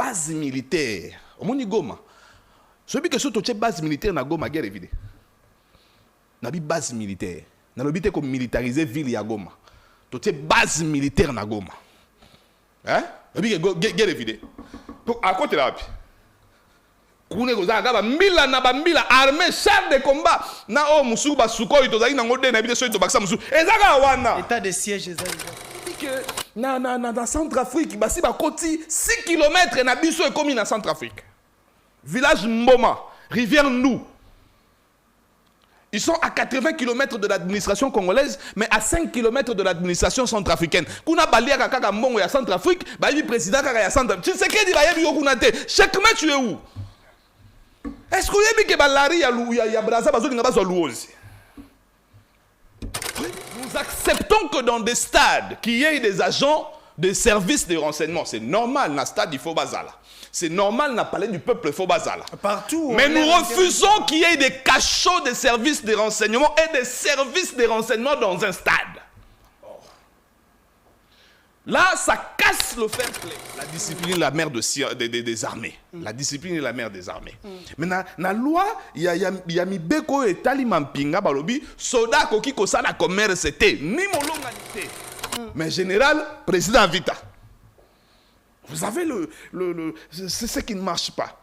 base militaire. Au monde Goma. Celui qui est base militaire na Goma guerre évidée. Na bi base militaire. Na l'obité comme militariser ville ya Goma. Tu base militaire na Goma. Hein? Guerre évidée. Donc à côté là. Kune kozanga ba mbila na ba mbila armée char de combat na o musu ba sukoi to zali na ngode na bide so to baksa musu ezaka wana état de siège ezali que na Centrafrique basi ba koti 6 km na biso e komi na Centrafrique village Mboma rivière Nou ils sont à 80 km de l'administration congolaise mais à 5 km de l'administration centrafricaine kuna balia kaka mbongo ya Centrafrique ba yi président kaka ya Centrafrique tu sais que di ba yebi yo kuna te chaque match tu es où. Est-ce que vous avez dit que nous acceptons que dans des stades, qu'il y ait des agents de services de renseignement. C'est normal, dans le stade, il faut bazala. C'est normal, dans le palais du peuple, il faut bazala. Partout. Mais nous refusons qu'il y ait des cachots de services de renseignement et des services de renseignement dans un stade. Là, ça casse le fair play. La discipline est la mère des armées. La discipline est la mère des armées. Mais dans la loi, il y a mis Beko et Tali Mampinga Balobi, soda koki kosala commerce c'était ni molonganité. Mais général, président Vita. Vous avez c'est ce qui ne marche pas.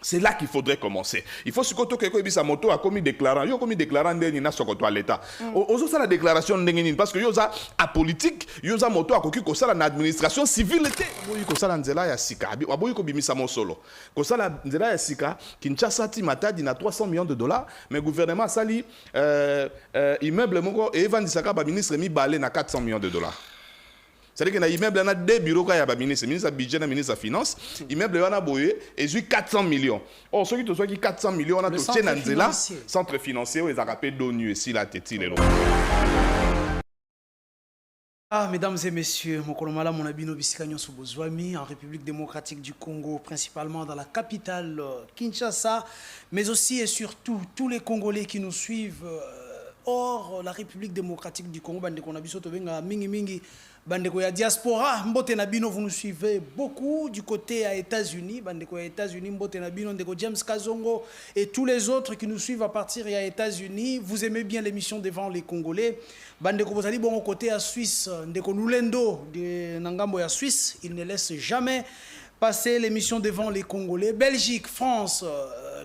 C'est là qu'il faudrait commencer. Il faut que quelqu'un sa moto a commis déclarant. Il a commis déclarant d'Enina Sokoto à l'État. Ozo ça la déclaration d'Enina parce que yoza a politique, yoza moto a koki kosa la administration civile. Aboyi kosa la nzela ya sika. Aboyi ko bimisa mo solo. Kosa la nzela ya sika Kinshasa ti Matadi na 300 millions de dollars, mais gouvernement sali immeuble moko et Evan Disaka ba ministre mi balé na 400 millions de dollars. C'est-à-dire qu'il y a immeuble, il y a deux bureaux, il y a ministre budget, le ministre de la finance, immeuble, il y a boyé, et j'ai 400 millions. Or, ceux qui ont 400 millions, on a tout le centre financier, ils ont rappelé d'ONU, ici, la tête, les Ah, mesdames et messieurs, Mokolomala Monabino Bisikagnon Soubozouami, en République démocratique du Congo, principalement dans la capitale Kinshasa, mais aussi et surtout tous les Congolais qui nous suivent hors la République démocratique du Congo, Bande Konabiso Tobenga, Mingi Mingi. Bandeko ya diaspora, Mbote Nabino, vous nous suivez beaucoup du côté à États-Unis. Bandeko ya États-Unis, Mbote Nabino, Ndeko James Kazongo et tous les autres qui nous suivent à partir des États-Unis. Vous aimez bien l'émission Devant les Congolais. Bandeko Bozali, bon côté à Suisse, Ndeko Nulendo de Nangambo ya Suisse, il ne laisse jamais passer l'émission Devant les Congolais. Belgique, France,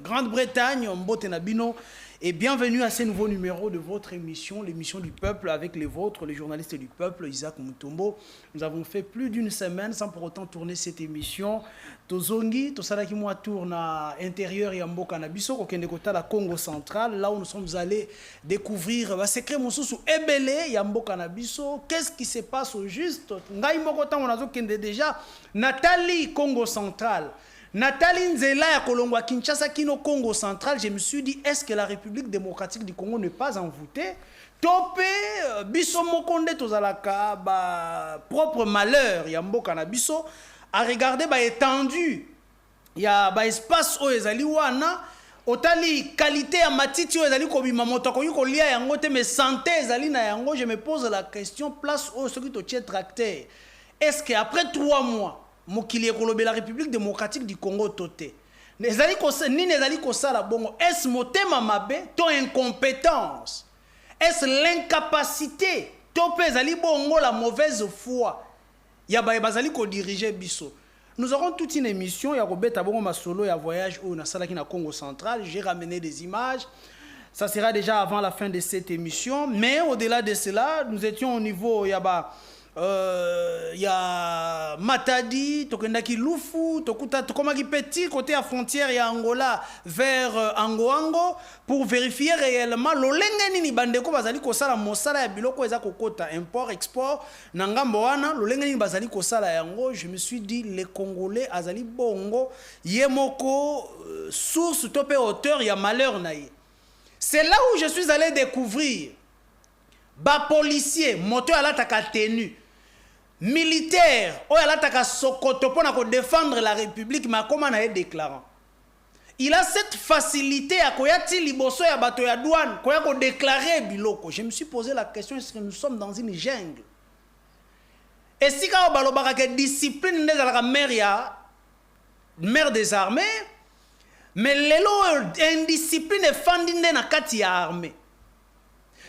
Grande-Bretagne, Mbote Nabino. Et bienvenue à ce nouveau numéro de votre émission, l'émission du peuple avec les vôtres, les journalistes du peuple, Isaac Mutombo. Nous avons fait plus d'une semaine sans pour autant tourner cette émission. Tozongi, Tosalaki moi tourne à l'intérieur Yambo Kanabiso, Kokendekota, la Congo centrale, là où nous sommes allés découvrir le secret Moussou Ebele, Yambo Kanabiso. Qu'est-ce qui se passe au juste? Ngai Mokota, on a déjà Nathalie, Congo centrale. Nathalie Nzela ya Kolongwa Kinshasa Kino Congo central, je me suis dit, est-ce que la République démocratique du Congo n'est pas envoûtée? Topé, biso mokonde tozalaka, propre malheur, yambo kanabiso, à regarder étendue, il y a espace où ezali wana, otali qualité ya matiti où ezali kobima moto ko yuko lia yango te mais santé ezali na yango, je me pose la question, place où ce qui to tient tracteur. Est-ce qu'après 3 mois mokili ekolobe la République démocratique du Congo toté nezali ko ni nezali ko sala bongo est motema mabe to incompétence est l'incapacité to pe ezali bongo la mauvaise foi ya bazali ko diriger biso. Nous aurons toute une émission ya robeta bongo masolo ya voyage au na sala ki na Congo central, j'ai ramené des images. Ça sera déjà avant la fin de cette émission, mais au-delà de cela, nous étions au niveau yaba y a Matadi, Tokendaki Lufu, Tokomaki Petit, côté à frontière, il y a Angola vers Angoango, pour vérifier réellement l'olenge nini bandeko bazali kosala mosala ya biloko eza kokota import export nangambo wana l'olenge nini bazali kosala yango. Je me suis dit les Congolais azali bongo yemoko source topé auteur ya malheur naïe. C'est là où je suis allé découvrir ba policier moto ala taka tenue militaire o ala taka sokoto pona ko défendre la République mais comment na déclarant. Il a cette facilité à koyati liboso ya bato ya douane koya ko déclarer biloko. Je me suis posé la question, est-ce que nous sommes dans une jungle? Et si ka balobaka que discipline ndezala ka mère ya maire des armées, mais lelo indiscipline efandinde na kati ya armée.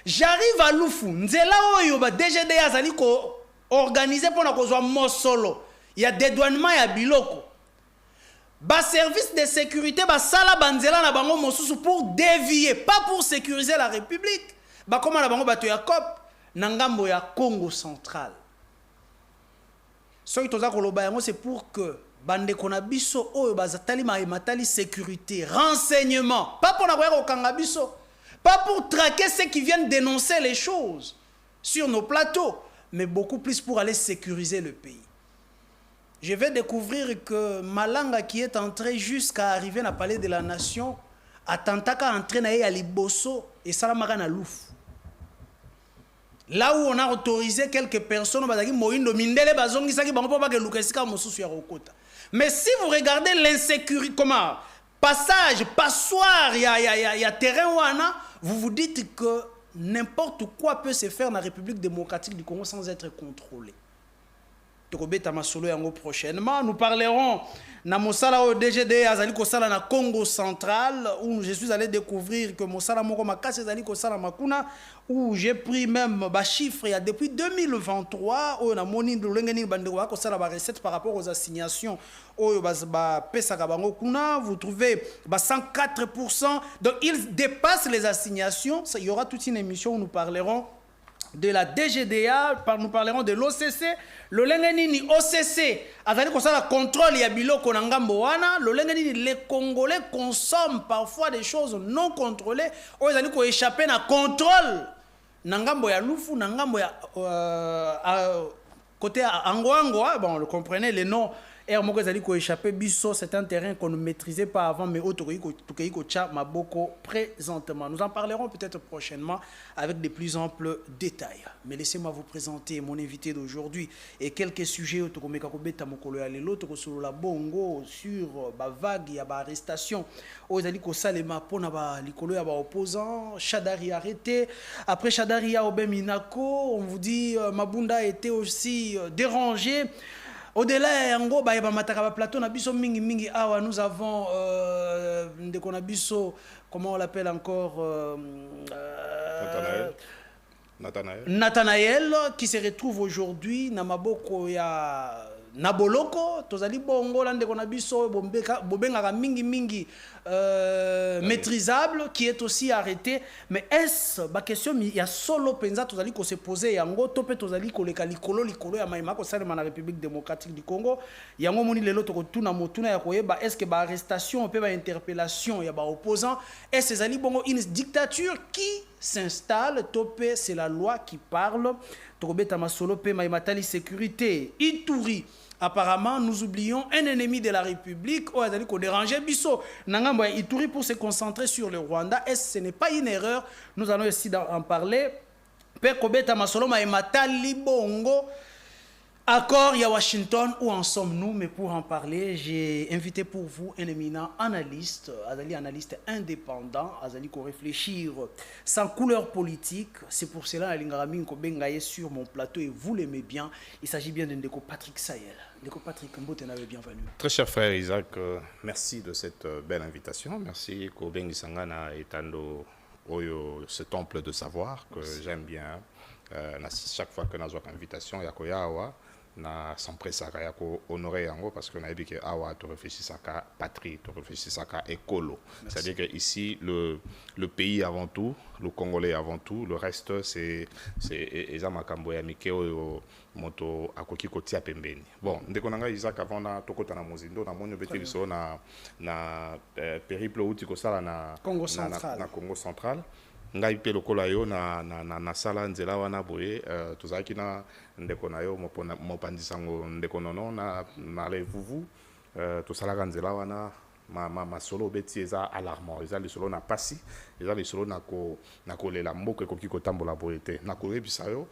J'arrive à Lufu, nzela oyo ba DGD azali ko organiser pour na kozwa mosolo. Il y a dédouanement ya biloko. Ba service de sécurité ba sala banzela na bango mosusu pour dévier, pas pour sécuriser la République. Ba koma na bango bato ya COP na ngambo ya Congo central. Soki toza koloba yango c'est pour que bande kona biso oyo bazatali matali sécurité, renseignement, pas pour na koya kokanga biso. Pas pour traquer ceux qui viennent dénoncer les choses sur nos plateaux, mais beaucoup plus pour aller sécuriser le pays. Je vais découvrir que Malanga, qui est entré jusqu'à arriver dans le palais de la nation, a tenté d'entrer à Liboso et Salamara na Louf. Là où on a autorisé quelques personnes, mais si vous regardez l'insécurité, comment passage, passoire, il y a terrain ouana, vous vous dites que n'importe quoi peut se faire dans la République démocratique du Congo sans être contrôlé. Prochainement, nous parlerons na Mosala au DGD azali kosala na Congo central où je suis allé découvrir que Mosala moko makasi azali kosala makuna où j'ai pris même ba chiffres il y a depuis 2023 où na moni lolengeni bandeko ba kosala ba recette par rapport aux assignations où ba pesa ka bango kuna vous trouvez ba 104%, donc ils dépassent les assignations. Il y aura toute une émission où nous parlerons de la DGDA, nous parlerons de l'OCC, le Lengenini OCC, avec le contrôle, il y a biloko nangambo wana, le Lengenini, les Congolais consomment parfois des choses non contrôlées, où ils ont échappé à contrôle. Nangambo ya Lufu, nangambo ya côté Angoango, bon, le comprenez, les noms. C'est un terrain qu'on ne maîtrisait pas avant, mais présentement. Nous en parlerons peut-être prochainement avec de plus amples détails. Mais laissez-moi vous présenter mon invité d'aujourd'hui et quelques sujets sur la bongo, sur la vague, il y a l'arrestation. Opposants, Chadari arrêté. Après Chadari a Minako, on vous dit Mabunda a été aussi dérangé. Au-delà, plateau, nous avons comment on l'appelle encore Nathanaël, qui se retrouve aujourd'hui na maboko ya Naboloko, tozali bongo lande konabiso bobenga mingi maîtrisable, qui est aussi arrêté. Mais est-ce ba question il y a solo penza tozali ko se poser yango topé tozali ko leka likolo ya maima ko salema na République démocratique du Congo yango moni lelo to tuna motuna ya koyeba est-ce que ba arrestation pe ba interpellation ya ba opposants est-ce ezali bongo une dictature qui s'installe topé, c'est la loi qui parle. Tokobeta masolo pe maimatali sécurité Ituri. Apparemment, nous oublions un ennemi de la République. Oh, il a dérangé Bisso. Nangambo Ituri pour se concentrer sur le Rwanda. Est-ce que ce n'est pas une erreur? Nous allons aussi en parler. Pe kobeta masolo maimatali bongo. Accord, il y a Washington, où en sommes-nous? Mais pour en parler, j'ai invité pour vous un éminent analyste, analyste indépendant, Azali ko réfléchir sans couleur politique. C'est pour cela que Lingarami Nkobengaye sur mon plateau et vous l'aimez bien. Il s'agit bien de Ndeko Patrick Sayel. Ndeko Patrick, bienvenue. Très cher frère Isaac, merci de cette belle invitation. Merci Kobengi Sangana Etando Oyo, ce temple de savoir que j'aime bien. Chaque fois que nous avons une invitation, il y a Koyawa. Na s'empressa ya ko honorer yango parce qu'on a dit que awa to réfléchir ça ka patrie, to réfléchir ça ka écolo. C'est-à-dire que ici le pays avant tout, le Congolais avant tout, le reste c'est eza makambo ya mikeo moto akoki kotia pembeni. Bon, ndeko nanga Isaac avant na tokota na mozindo na monyo beti biso na périple uti ko sala na Congo central. Ngai pe lokola yo na sala nzela wana boye tozaki na ndeko na yo mopandisango ndeko nono na levuvu tosalaka nzela wana ma solo beti eza alarmant eza lisolo na pasi eza lisolo na kolela mboka ekoki kotambola boye te na koyebisa yo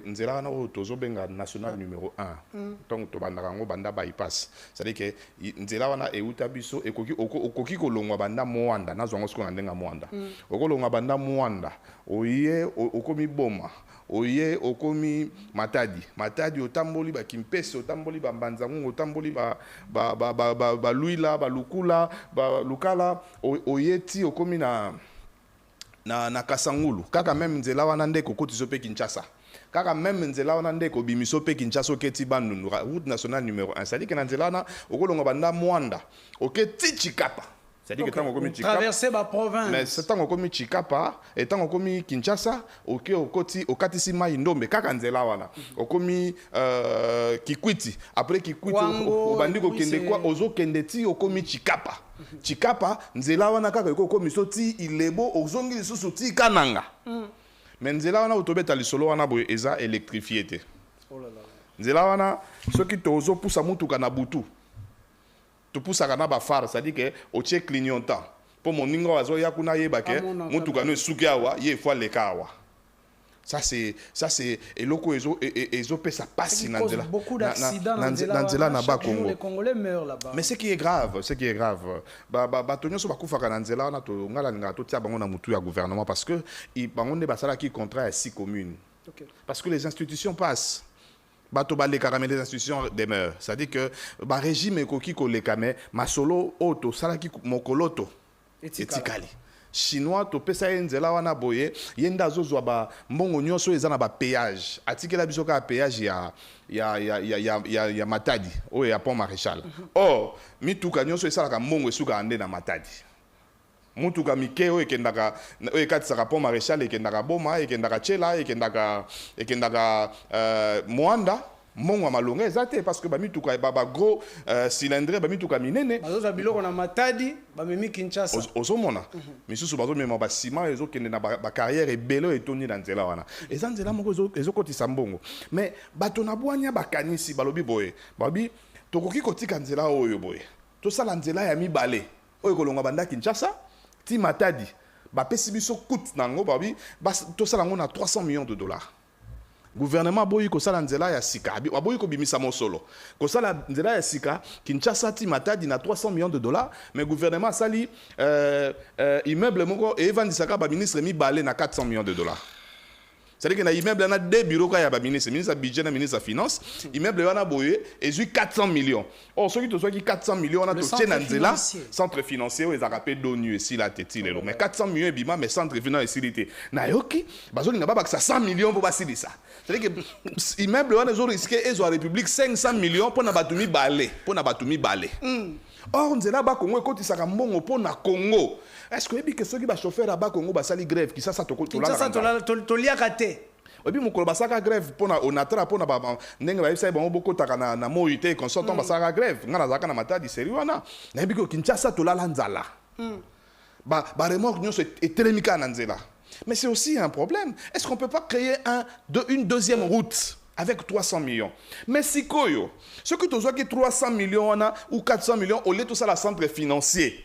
nzela wana oyo tozobenga national numéro 1 donc tobandaka yango banda bypass c'est-à-dire que nzela wana euta biso okoki kolongwa banda mwanda nazwango siko na ndenga mwanda okolongwa banda mwanda oye okomi boma oye okomi Matadi. Matadi otamboli ba Kimpese, otamboli ba Mbanzangu, otamboli ba Luila, ba Lukula, ba Lukala, oyeti okomi na Kasangulu. Kaka même nzela wana ndeko kotizo pe Kinshasa. Kaka même nzela wana ndeko bimiso pe Kinshasa oketi Bandundu, route nationale numéro 1. C'est-à-dire que na nzela wana okolonga banda Mwanda, oketi Chikapa. C'est-à-dire que tant qu'on traverser ma province. Mais c'est tant qu'on Chikapa et tant qu'on Kinshasa, ok okoti okatisi mai ndombe kaka nzela wana. Okomi Kikwiti, après Kikwiti obandi ko kende kwa ozo kendeti okomi Chikapa. Chikapa nzela wana kaka okomi soti ilebo ozongi lisusu ti kananga. Mais nzela wana otobeta lisolo wana boye eza électrifié te. Oh là là. Nzela wana soki tozo poussa mutuka na butu. Tu pousses à ba phare, c'est-à-dire que au tchè clignotant. Pour mon ningo azo ya kuna yeba ke mutuka no sukiawa ye fois le kawa. Ça c'est et loko ezo pe ça passe na nzela. Beaucoup d'accidents dans nzela na ba Congo. Les Congolais meurent là-bas. Mais ce qui est grave, tonyo so bakufa na nzela na to ngala nga to tia bango na mutu ya gouvernement parce que bango ne basala ki contrat à 6 communes. Okay. Parce que les institutions passent. Bato ba les caramels des institutions demeurent. C'est-à-dire que ba régime ekoki ko le kame masolo auto salaki mokoloto etikali. Chinois to pesa nzela wana boye yenda zozwa ba mbongo nyonso eza na ba péage. Atikela biso ka péage ya Matadi o ya Pont Maréchal. Or mituka nyonso esalaka mbongo esuka ande na Matadi. Mutuka mikeo ekendaka ekatisaka Pont Maréchal ekendaka Boma ekendaka Chela ekendaka Mwanda mongo malonga ezate parce que ba mituka ba gros cylindre ba mituka minene bazoza biloko na Matadi ba memi Kinshasa ozomona misusu bazo mema ba ciment ezokende na ba carrière ebelo etoni na nzela wana ezanzela moko ezokotisa mbongo mais bato na bwanya bakanisi balobi boye babi tokoki kotika nzela oyo boye to sala nzela ya mibale oyo kolonga banda Kinshasa ti Matadi ba pesi biso coûte nango babi to sala ngo na 300 millions de dollars. Gouvernement boyi ko sala nzela ya sika boyi ko bimisa mosolo ko sala nzela ya sika Kinshasa ti Matadi na 300 millions de dollars mais gouvernement sali immeuble moko e vandisaka ba ministre mi balé na 400 millions de dollars. C'est-à-dire que na immeuble na deux bureaux ka ya ba ministre budget na ministre finance immeuble wana boye ezui 400 millions. Or ceux qui to soit qui 400 millions na to tient nzela centre financier o ezaka d'ONU ici la teti lelo mais 400 millions bima mais centre financier na yoki bazoli na ba 100 millions pour basilisa. C'est-à-dire que immeuble wana zo risquer ezo la République 500 millions pour na batumi balé Or nzela ba Congo ekotisaka mbongo po na Congo. Est-ce que ceux qui ba chauffeur ba Congo ba sali grève qui ça to la to liaka te. Obi mukolo basaka grève pona onatra pona ba ndenge ba yisa ba boko taka na moité consortant basaka grève ngana zaka na Matadi seri wana na biko Kinshasa to la nzala. Ba remorque nyonso etelemika na nzela. Mais c'est aussi un problème. Est-ce qu'on peut pas créer une deuxième route avec 300 millions? Mais si koyo, ce que tu as 300 millions ou 400 millions, au lieu de tout ça, la centre financier.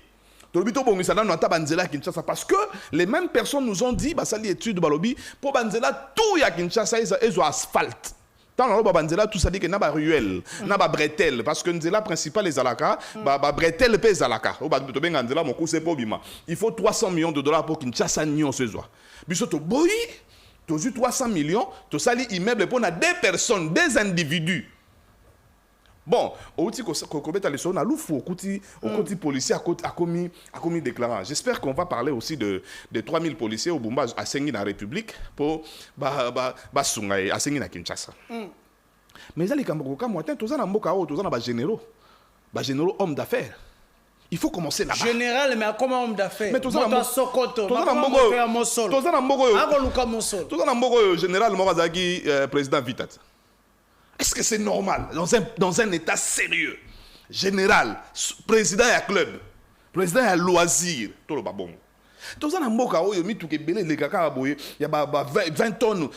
Parce que les mêmes personnes nous ont dit, bah, ça l'étude balobi, pour Banzela, tout y a Kinshasa, ils ont asphalte. Tant que Banzela, tout ça dit que n'a pas ruelle, n'a pas bretelle, parce que Nzela principal les alaka, bah bretelle pèse alaka. Il faut 300 millions de dollars pour Kinshasa n'y on se voit. Bisoto boy. Tu as eu 300 millions, tu as sali immeuble pour des personnes, des individus. Bon, au petit côté les choses, on a l'oufou au côté policier a commis déclarant. J'espère qu'on va parler aussi de 3000 policiers au Bumba à Sengi dans la République pour Sungai à Sengi na Kinshasa. Mais ça les Kamboka moi tu as na mboka tu as na généraux hommes d'affaires. Il faut commencer là-bas. Général, mais comment homme d'affaires? Mais tout ça, Sokoto. Tout ça, général Morazaki, président Vitat. Est-ce que c'est normal dans un état sérieux? Général, président à club, président à loisir, tout le babon. Tout ça, il y a 20 tonnes,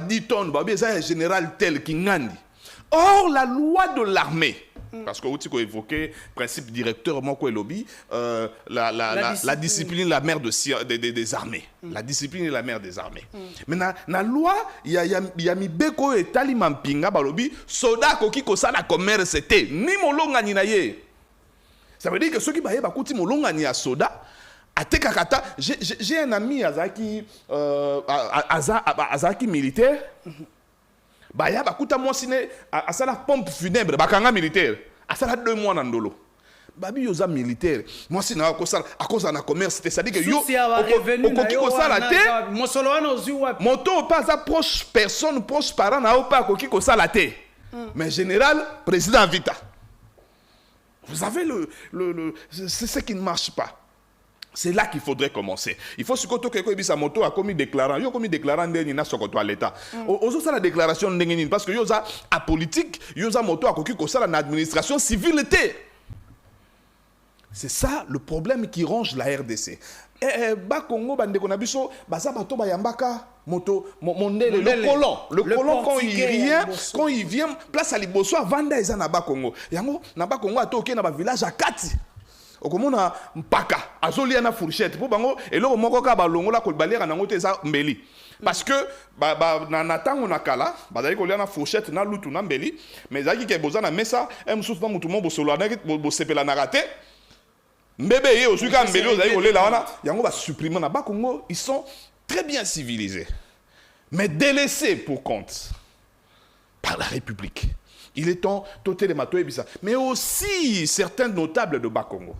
10 tonnes, général tel qui ngandi. Or, la loi de l'armée, parce que vous évoqué principe directeur, la discipline, la mère des armées. La discipline est la mère des armées. Mais dans la loi, il y a mis beko et taliman pinga balobi, soda koki kosa la commerce c'était ni molonga ni naye. Ça veut dire que ceux qui baye bakuti molonga ni a soda, Atekakata, j'ai un ami Azaki Azaki militaire. Bah ya bakuta moi sine à ça la pompe funèbre bakanga militaire. À ça la 2 mois nandolo. Babi yoza militaire. Moi si na ko ça à cause na commerce c'est-à-dire que yo okoki ko sala te. Moto pas à proche personne proche parent na pas okoki ko sala te. Mais général président Vita. Vous avez c'est ce qui ne marche pas. C'est là qu'il faudrait commencer. Il faut surtout que sa moto a commis déclarant. Il a commis déclarant n'a à l'État. Aujourd'hui, ça la déclaration parce que yoza à politique, yoza moto a commis ça l'administration civile. C'est ça le problème qui ronge la RDC. Ba Congo bande konabiso baza bato ba yambaka moto le colon quand il vient place à liboso vanda eza na ba Congo. Yango na ba Congo atoke na ba village à Kati. Okomona mpaka azolia na fourchette pour bango eloko moko ka balongola ko balera nango te za mbeli parce que na tango na kala bazali ko lia na fourchette na lutu na mbeli mais zaki ke boza na mesa msusu na mutu mo bosolo na bo sepela na raté mbebe ye ozuka mbeli ozali ko lela wana yango ba supprimer na ba Congo ils sont très bien civilisés mais délaissés pour compte par la République. Il est temps de mato ebisa mais aussi certains notables de Bas-Congo.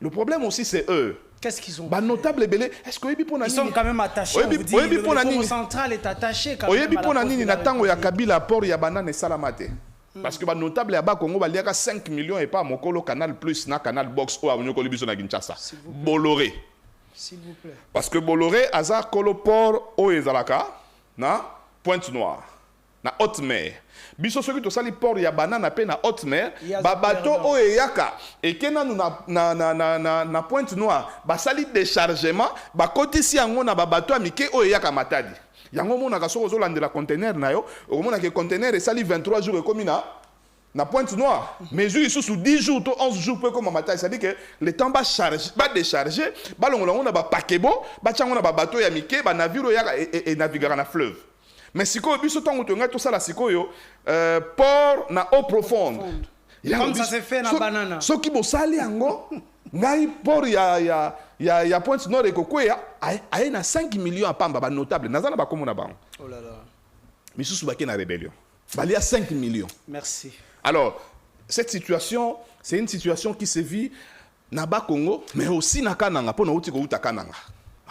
Le problème aussi, c'est eux. Qu'est-ce qu'ils ont notables belé, est-ce que ils sont quand même attachés. Le Congo central est attaché quand même. Ya Kabila port ya banane salamate. Parce que ba notable ya Bas-Congo ba liaka 5 millions et pas mokolo Canal Plus na Canal Box ou amnyo kolibiso na Kinshasa. Bolloré. S'il vous plaît. Parce que Bolloré azar kolo port o ezalaka na Pointe-Noire. Na haute mer. Biso soki to sali port ya banana pe na haute mer, ba bateau o eyaka et kena nous na Pointe-Noire, ba sali déchargement, ba kotisi yango na ba bateau amike o eyaka Matadi. Yango mona ka soko zolandela conteneur na yo, o mona ke conteneur e sali 23 jours comme na Pointe-Noire. Mais sous 10 jours to 11 jours peu comme Matadi, c'est-à-dire que le temps ba charger, ba décharger, ba longo na ba pakebo, ba chango na ba bateau ya mike, ba navire ya et naviguer na fleuve. Mais si vous avez tout ça, port na eau profonde. Comme ça se fait dans banana. Ce qui est sali ango, ngai port ya Pointe-Nord et Kokoya, a na 5 millions à pamba notable. Nazana ba komo na bango. Oh là là. Mais sous baki na rébellion. Il y a 5 millions. Merci. Alors, cette situation, c'est une situation qui se vit na ba Congo, mais aussi na Kananga, pour na uti ko uta Kananga.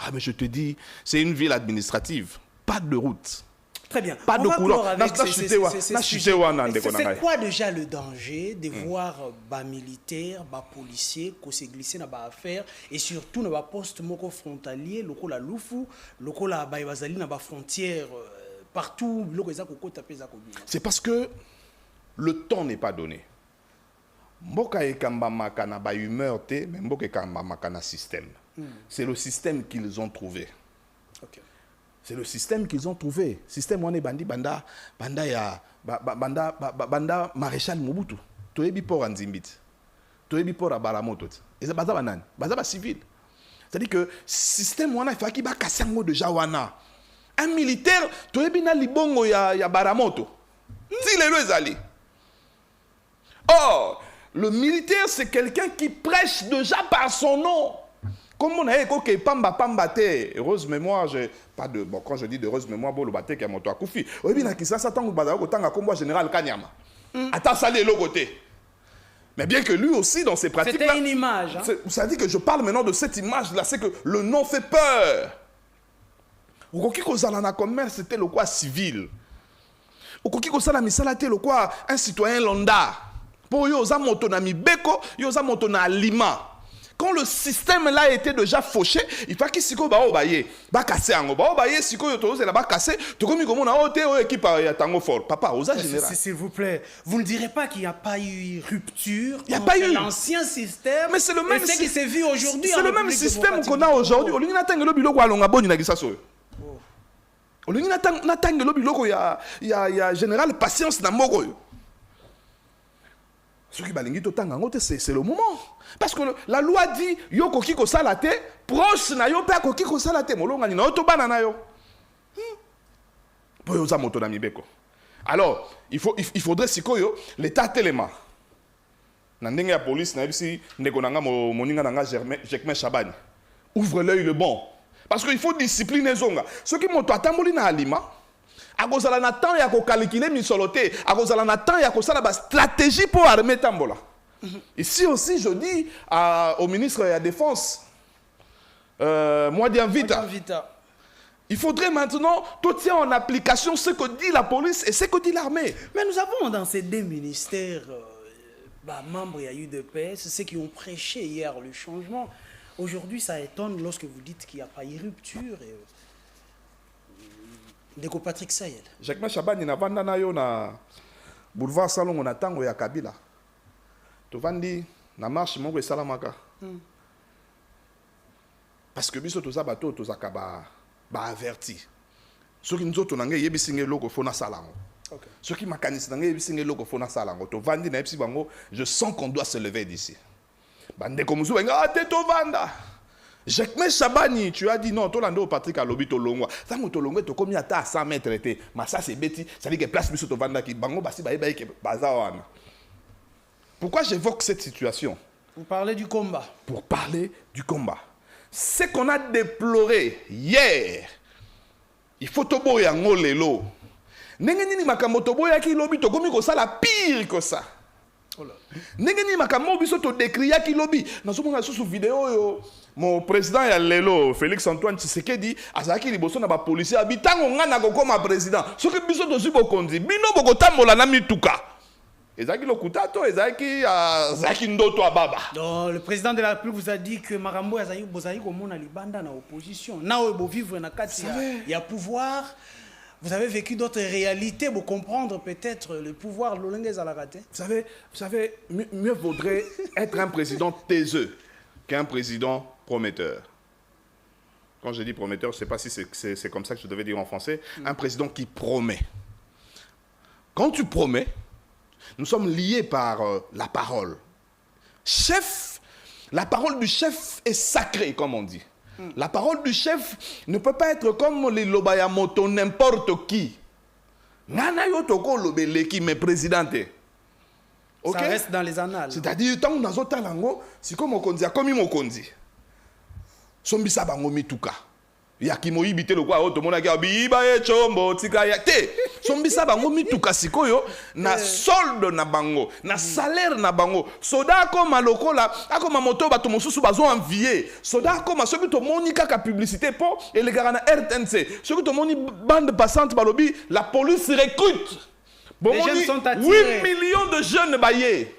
Ah mais je te dis, c'est une ville administrative, pas de route. Très bien. Pas de couleur. C'est quoi déjà le danger de voir bas militaires, bas policiers, qui se glissent dans bas affaires et surtout dans bas poste moko frontalier, loko la Lufu, loko la Baïbazali dans bas frontières partout, loko eza koko tapé za kobima. C'est parce que le temps n'est pas donné. Mboka ekamba makana ba humeur te, mais mboka ekamba makana système. C'est le système qu'ils ont trouvé. OK. C'est le système qu'ils ont trouvé. Système on est bandi banda maréchal Mobutu. Toyebi port en Zimbit. Toyebi port à Baramoto. Et ça baza banane, baza ba civil. C'est-à-dire que système on a fait qui ba kasango de Jawana. Un militaire toyebi na libongo ya Baramoto. Si les lois allés. Or, le militaire c'est quelqu'un qui prêche déjà par son nom. Comme on a évoqué pamba te, heureuse mémoire, pas de bon quand je dis de heureuse mémoire bon le baté qui a monté à Koufi. Oui bien qui ça tant que tanga comme général Kanyama. Attends ça les côté. Mais bien que lui aussi dans ses pratiques c'était une image hein? Ça dit que je parle maintenant de cette image là, c'est que le nom fait peur. Okoki kozala na commerce c'était le quoi civil. Okoki kozala misala te le quoi un citoyen lambda. Pour yo za moto na mibeko, yo za moto na alima. Quand le système là était déjà fauché, il faut qu'il s'y go ba obaye, ba casser ango, ba obaye si ko yoto la ba casser, to komi comme on a oté o équipe ya tango fort. Papa, osa général. S'il vous plaît, vous ne direz pas qu'il n'y a pas eu rupture. Il n'y a pas eu l'ancien système. Mais c'est le même système qui s'est vu aujourd'hui. C'est le même système qu'on a aujourd'hui. Olingi na tangelo biloko alonga boni na gisaso. Olingi na tangelo biloko ya général patience na moko yo. Ce qui balingi to tanga ngote c'est le moment. Parce que la loi dit yo koki ko salate proche na yo pa koki ko salate molonga ni na oto banana yo. Po yo za moto na mibeko. Alors, il faudrait sikoyo l'état telema. Na ndenge ya police na bisi ndeko nanga moninga nanga Jacquemain Chabani. Ouvre l'œil le bon. Parce qu'il faut discipliner zonga. Ce qui m'ont attendoli na alima, à cause de la temps, il y a calculer misoloté, à cause de la temps, il y a la stratégie pour armer Tambola. Ici aussi, je dis au ministre de la Défense, moi Vita, il faudrait maintenant tout tient en application ce que dit la police et ce que dit l'armée. Mais nous avons dans ces deux ministères, membres et UDPS, ceux qui ont prêché hier le changement. Aujourd'hui, ça étonne lorsque vous dites qu'il n'y a pas eu rupture. Ndeko Patrick Sayel. Jacques Chabani na vanda na yo na boulevard Salongo na tango ya Kabila. To vandi na marche moko esalamaka. Parce que biso toza bato tozaka ba averti. Soki nzoto na ngai yebisinge loko fona salango. Okay. Soki makanisi na ngai yebisinge loko fona salango. To vandi na epsi bango, je sens qu'on doit se lever d'ici. Bande comme vous, te to vanda. Jacques Chabani, tu as dit non, tu l'as Patrick Alobi Tolongwa. Ça m'a Tolongwa, tu as commis à 100 mètres. Mais ça, c'est bêti. Ça veut dire que place Bissot Vanda qui bango basi baïbaï qui bazawana. Pourquoi j'évoque cette situation? Vous parlez du combat. Pour parler du combat. Ce qu'on a déploré hier, il faut tobo ya ngolelo. Nengenini makambo tobo ya ki lobi to komi ko ça la pire que ça. Nengenini makambo biso to décrire ki lobi. Dans ce moment sous vidéo yo. Mon président ya lelo Félix Antoine Tshisekedi azaki liboso na ba policier abitango ngana ko comme président soki biso to si bokonzi bino boko tambola na mituka ezaki lokutato ezaki ndoto ababa. Donc le président de la République vous a dit que makambo azaki bozali ko mona libanda na opposition na o vivre na kati ya pouvoir. Vous avez vécu d'autres réalités pour comprendre peut-être le pouvoir lolengez à la raté. Vous savez mieux vaudrait être un président taiseux qu'un président prometteur. Quand je dis prometteur, je ne sais pas si c'est comme ça que je devais dire en français. Un président qui promet. Quand tu promets, nous sommes liés par la parole. Chef, la parole du chef est sacrée, comme on dit. La parole du chef ne peut pas être comme les lobayamoto, n'importe qui. Nana yotoko lobeleki, mais présidente. Okay? Ça reste dans les annales. C'est-à-dire, tant que nous avons c'est comme Mokonzi, comme Mokonzi. Sombisa bango mituka. Yakimo ibite le kwa auto mona biba e chombo tika ya te. Sombisa bango mituka sikoyo na solde na bango, na salaire na bango. Soda comme lokola, akoma moto bato mosusu bazo envier. Soda comme ceux qui to monika ka publicité po et les gars na RTNC. Ceux qui to moni bande passante balobi, la police recrute. Bon, les jeunes sont attirés. 8 millions de jeunes baillés.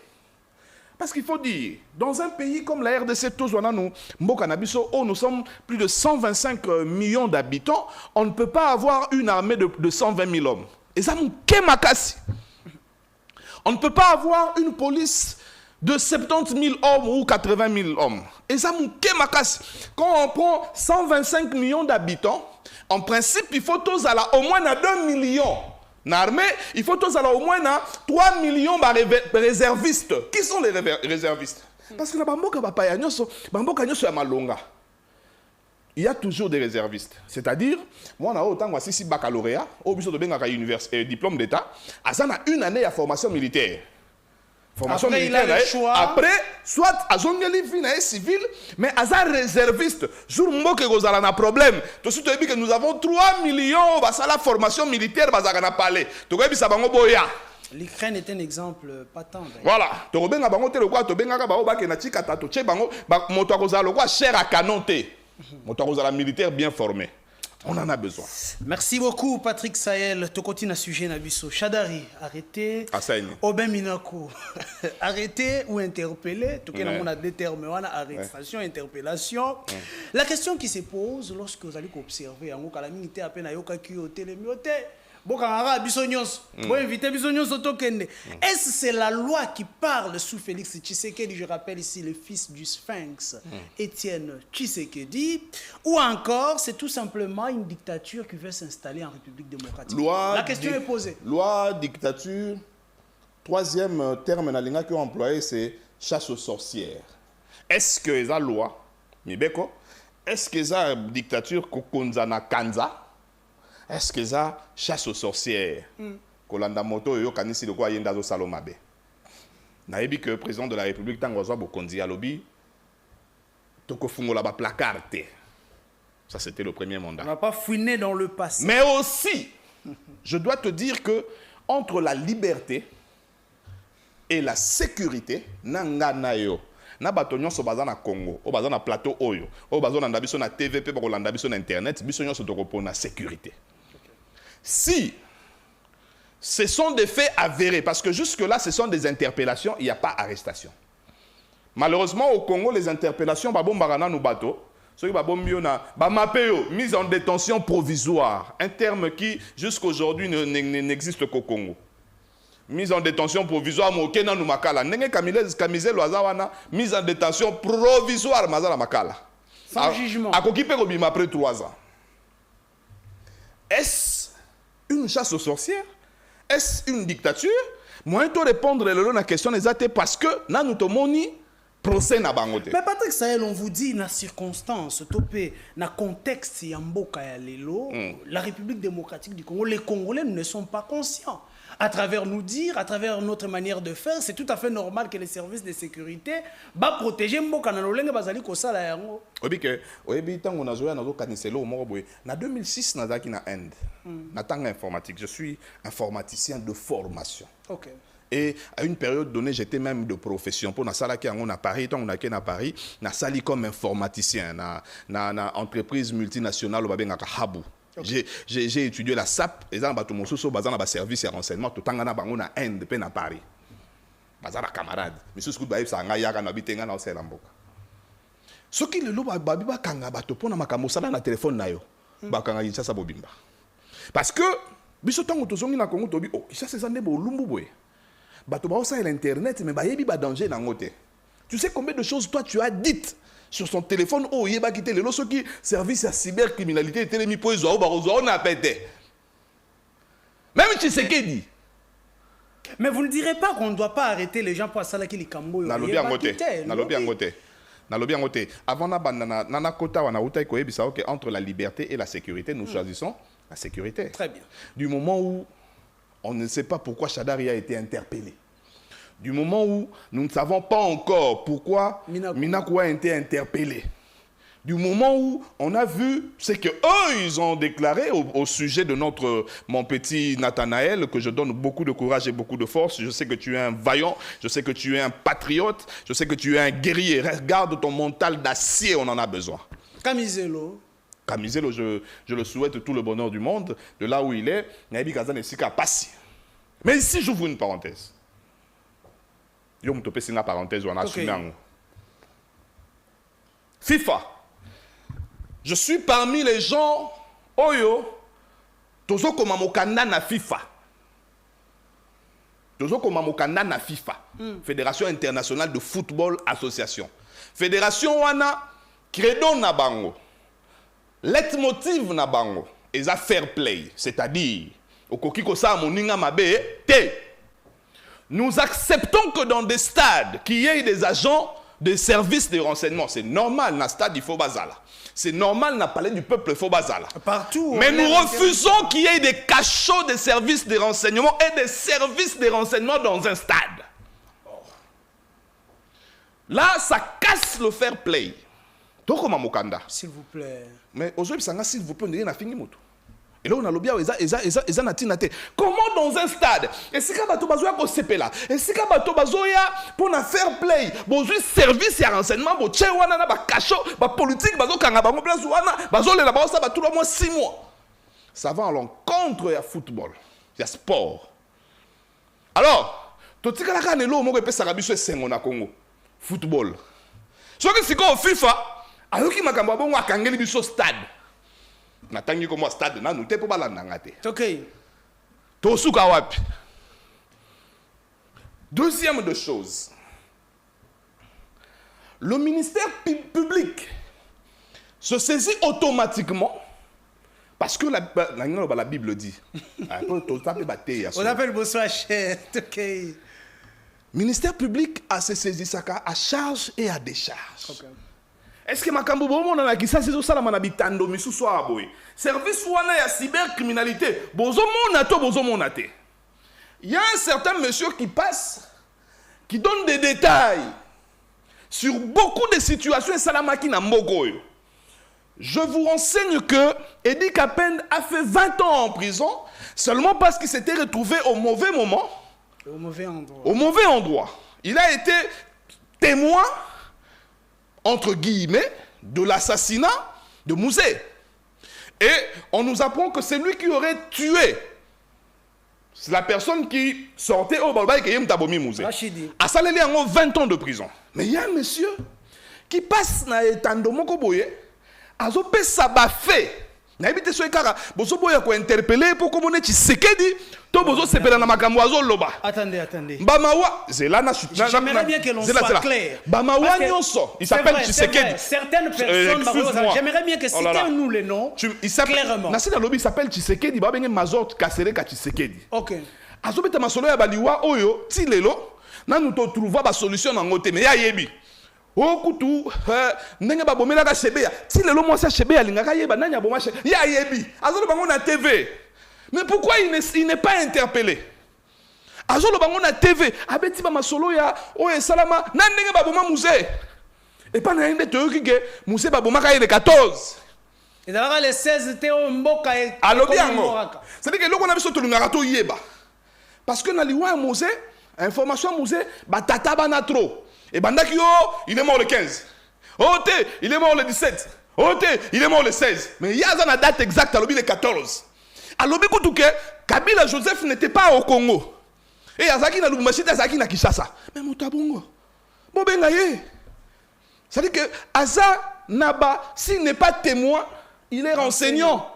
Parce qu'il faut dire, dans un pays comme la RDC, nous sommes plus de 125 millions d'habitants, on ne peut pas avoir une armée de 120 000 hommes. Et ça, on ne peut pas avoir une police de 70 000 hommes ou 80 000 hommes. Et ça, quand on prend 125 millions d'habitants, en principe, il faut tous aller au moins à 2 millions. L'armée, il faut tous aller au moins à 3 millions de réservistes. Qui sont les réservistes? Parce que il y a toujours des réservistes. C'est-à-dire, moi, on a autant de baccalauréat, au besoin de diplôme d'État, à une année de formation militaire. Formation après, militaire, il a le choix. Après, soit à zongeli civil, mais à un réserviste. Jour où vous avez un problème, tout suite que nous avons 3 millions de la formation militaire, l'Ukraine est un exemple patent. Voilà. Cher à canon, militaire bien formé. On en a besoin. Merci beaucoup, Patrick Sayel. Tu continues à sujet Nabiso. Chadari, arrêté. Aubin Minako, arrêté ou interpellé. Tout cas, on a deux termes. Arrestation, interpellation. La question qui se pose lorsque vous allez observer, en gros, la militaire a peine à yoka qui au télémioté. Est-ce que c'est la loi qui parle sous Félix Tshisekedi, je rappelle ici le fils du Sphinx, Étienne Tshisekedi, ou encore c'est tout simplement une dictature qui veut s'installer en République démocratique? La question est posée. Loi, dictature, troisième terme que ont employé, c'est chasse aux sorcières. Est-ce que la loi, est-ce que la dictature Kokonzana Kanza? Est-ce que ça chasse aux sorcières? Kolanda moto yo kanisi de quoi yenda zo salomabe. Naebi que le président de la République tangozo bokondi alobi tokofungola ba placard te. Ça, c'était le premier mandat. On va pas fouiner dans le passé. Mais aussi, je dois te dire que entre la liberté et la sécurité, nanga na yo, na bato nyonso baza na Congo, o baza na plateau oyo, o baza na biso na TVP ba kolanda biso na internet, biso nyonso tokopona sécurité. Si ce sont des faits avérés, parce que jusque-là, ce sont des interpellations, il n'y a pas arrestation. Malheureusement, au Congo, les interpellations, nous bateau, mise en détention provisoire, un terme qui, jusqu'aujourd'hui, n'existe qu'au Congo. Mise en détention provisoire, mise en détention provisoire, sans jugement. Après 3 ans. Est-ce une chasse aux sorcières? Est-ce une dictature? Moi, je répondre à la question parce que nous avons procès na bangote. Mais Patrick Sahel, on vous dit, dans la circonstance, dans le contexte, la République démocratique du Congo, les Congolais ne sont pas conscients. À travers nous dire, à travers notre manière de faire, c'est tout à fait normal que les services de sécurité va protéger Mboka na lolenge bazali ko sala yango. Oyebi tango na zoya na zo kaniselo moko boye. Na 2006 nazaki na Inde. Na tanga informatique, je suis informaticien de formation. OK. Et à une période donnée, j'étais même de profession. Pour na salaki yango na Paris, tant on a na Paris, na sali comme informaticien na entreprise multinationale au babengaka Habu. Okay. J'ai étudié la SAP, et dans le service et renseignement, tout en bango na Inde, puis na Paris. Bazara camarade. Mais ce que vous avez fait, c'est un habité dans le Mboka. Ce qui le loba babiba kanga bato pona makamosala na téléphone na yo. Ba kanga yinsa bobimba. Parce que biso tango tozongi na Congo tobi oh, ça c'est zande bo lumbu boy. Bato ba osa l'internet mais ba yebi ba danger na ngote. Tu sais combien de choses toi tu as dites sur son téléphone, oh, il va quitter le lot, qui service à cybercriminalité, télémi pour les on a pété. Même tu sais qu'il dit. Mais vous ne direz pas qu'on ne doit pas arrêter les gens pour ça qui les cambo. Na lobby en côté. Avant na kota wana uta ko ebisa OK entre la liberté et la sécurité, nous choisissons la sécurité. Très bien. Du moment où on ne sait pas pourquoi Chadari a été interpellé. Du moment où nous ne savons pas encore pourquoi Minakou a été interpellé. Du moment où on a vu ce qu'eux, ils ont déclaré au sujet de mon petit Nathanaël, que je donne beaucoup de courage et beaucoup de force. Je sais que tu es un vaillant, je sais que tu es un patriote, je sais que tu es un guerrier. Regarde ton mental d'acier, on en a besoin. Camizelo, je le souhaite tout le bonheur du monde, de là où il est. Mais ici, j'ouvre une parenthèse. Yo me topé une parenthèse ou on a assumé. FIFA. Je suis parmi les gens oyo tozo koma mokanda na FIFA. Tozo koma mokanda na FIFA. Fédération internationale de football association. Fédération wana credo na bango. Leitmotiv na bango eza fair play, c'est-à-dire okoki ko sa moninga mabe te. Nous acceptons que dans des stades, qu'il y ait des agents de services de renseignement. C'est normal, dans le stade, il faut bazala. C'est normal, dans le palais du peuple, il faut bazala. Partout. Mais nous refusons qu'il y ait des cachots de services de renseignement et des services de renseignement dans un stade. Là, ça casse le fair play. S'il vous plaît. Mais aujourd'hui, s'il vous plaît, on n'a fini moto. Et là, on a l'objet, comment dans un stade? Et si bato bazoya ko sepela, et si bato bazoya pour na fair play, besoin service et renseignement, bo tche wana na ba cacho, ba politique bazo kanga bango place wana, bazo le la ba ça ba tout le moins 6 mois. Ça va à l'encontre ya football, ya sport. Alors, to tikala ka nelo mo ko pesa biso esengo na Congo. Football. So que siko FIFA, ayoki makambo bongo akangeli biso stade. Natangi comme stade na nous te po balanda ngate. OK. Tosuka wapi. Deuxième de choses. Le ministère public se saisit automatiquement parce que la Bible dit. On appelle bonsoir cher. OK. Ministère public a se saisi saka à charge et à décharge. OK. Est-ce que makambo bomo na kisa sizo sala mana bitando misusu aboy service wana ya cybercriminalité bozo mona te. Il y a un certain monsieur qui passe qui donne des détails sur beaucoup de situations et salamaki na mbokoyo. Je vous renseigne que Eddie Kapend a fait 20 ans en prison seulement parce qu'il s'était retrouvé au mauvais moment, au mauvais endroit. Au mauvais endroit. Il a été témoin, entre guillemets, de l'assassinat de Mouzé. Et on nous apprend que c'est lui qui aurait tué. C'est la personne qui sortait au Balbaï qui est Mtabomi Mouzé. À Saleli, en 20 ans de prison. Mais il y a un monsieur qui passe dans l'étando Mokoboye. Azope Sabafé. N'habite sur Ekara. Bozo boya ko interpeller pour qu'on ait Tshisekedi. To bozo sepela na makambo loba. Attendez. Bamawa, Zelana j'aimerais bien que l'on soit clair. Bamawa nyonso, il s'appelle Tshisekedi. Certaines personnes, j'aimerais bien que citez-nous les noms. Il s'appelle clairement. Nasina lobby s'appelle Tshisekedi, ba benye Mazot Kasereka Tshisekedi. OK. Azobe ta masolo ya baliwa oyo ti lelo na nous to trouver ba solution na ngote mais ya yebi. Okutu ndenge babomelaka Shebeya ti lelo mwasi Shebeya lingaka yeba nani aboma Shebeya ya yebi azolo bango na TV. Mais pourquoi il n'est pas interpellé? Azolo bango na TV abeti ba masolo ya oye salama na ndenge baboma Mouzé. Et pas na ndenge toyoki ke Mouzé baboma ka ile 14. Et d'ailleurs les 16 étaient au mboka et alobiango. C'est-à-dire que loko na biso to lingaka to yeba. Parce que na liwa Mouzé, information Mouzé batata bana trop. Et Bandakio, il est mort le 15. Ote, il est mort le 17. Ote, il est mort le 16. Mais il y a une date exacte, à l'objet le 14. À l'objet que Kabila Joseph n'était pas au Congo. Et Azaki na Lubumbashi, Azaki na Kinshasa. Mais Motabongo. Bobengaye. C'est-à-dire que Aza Naba, s'il n'est pas témoin, il est renseignant.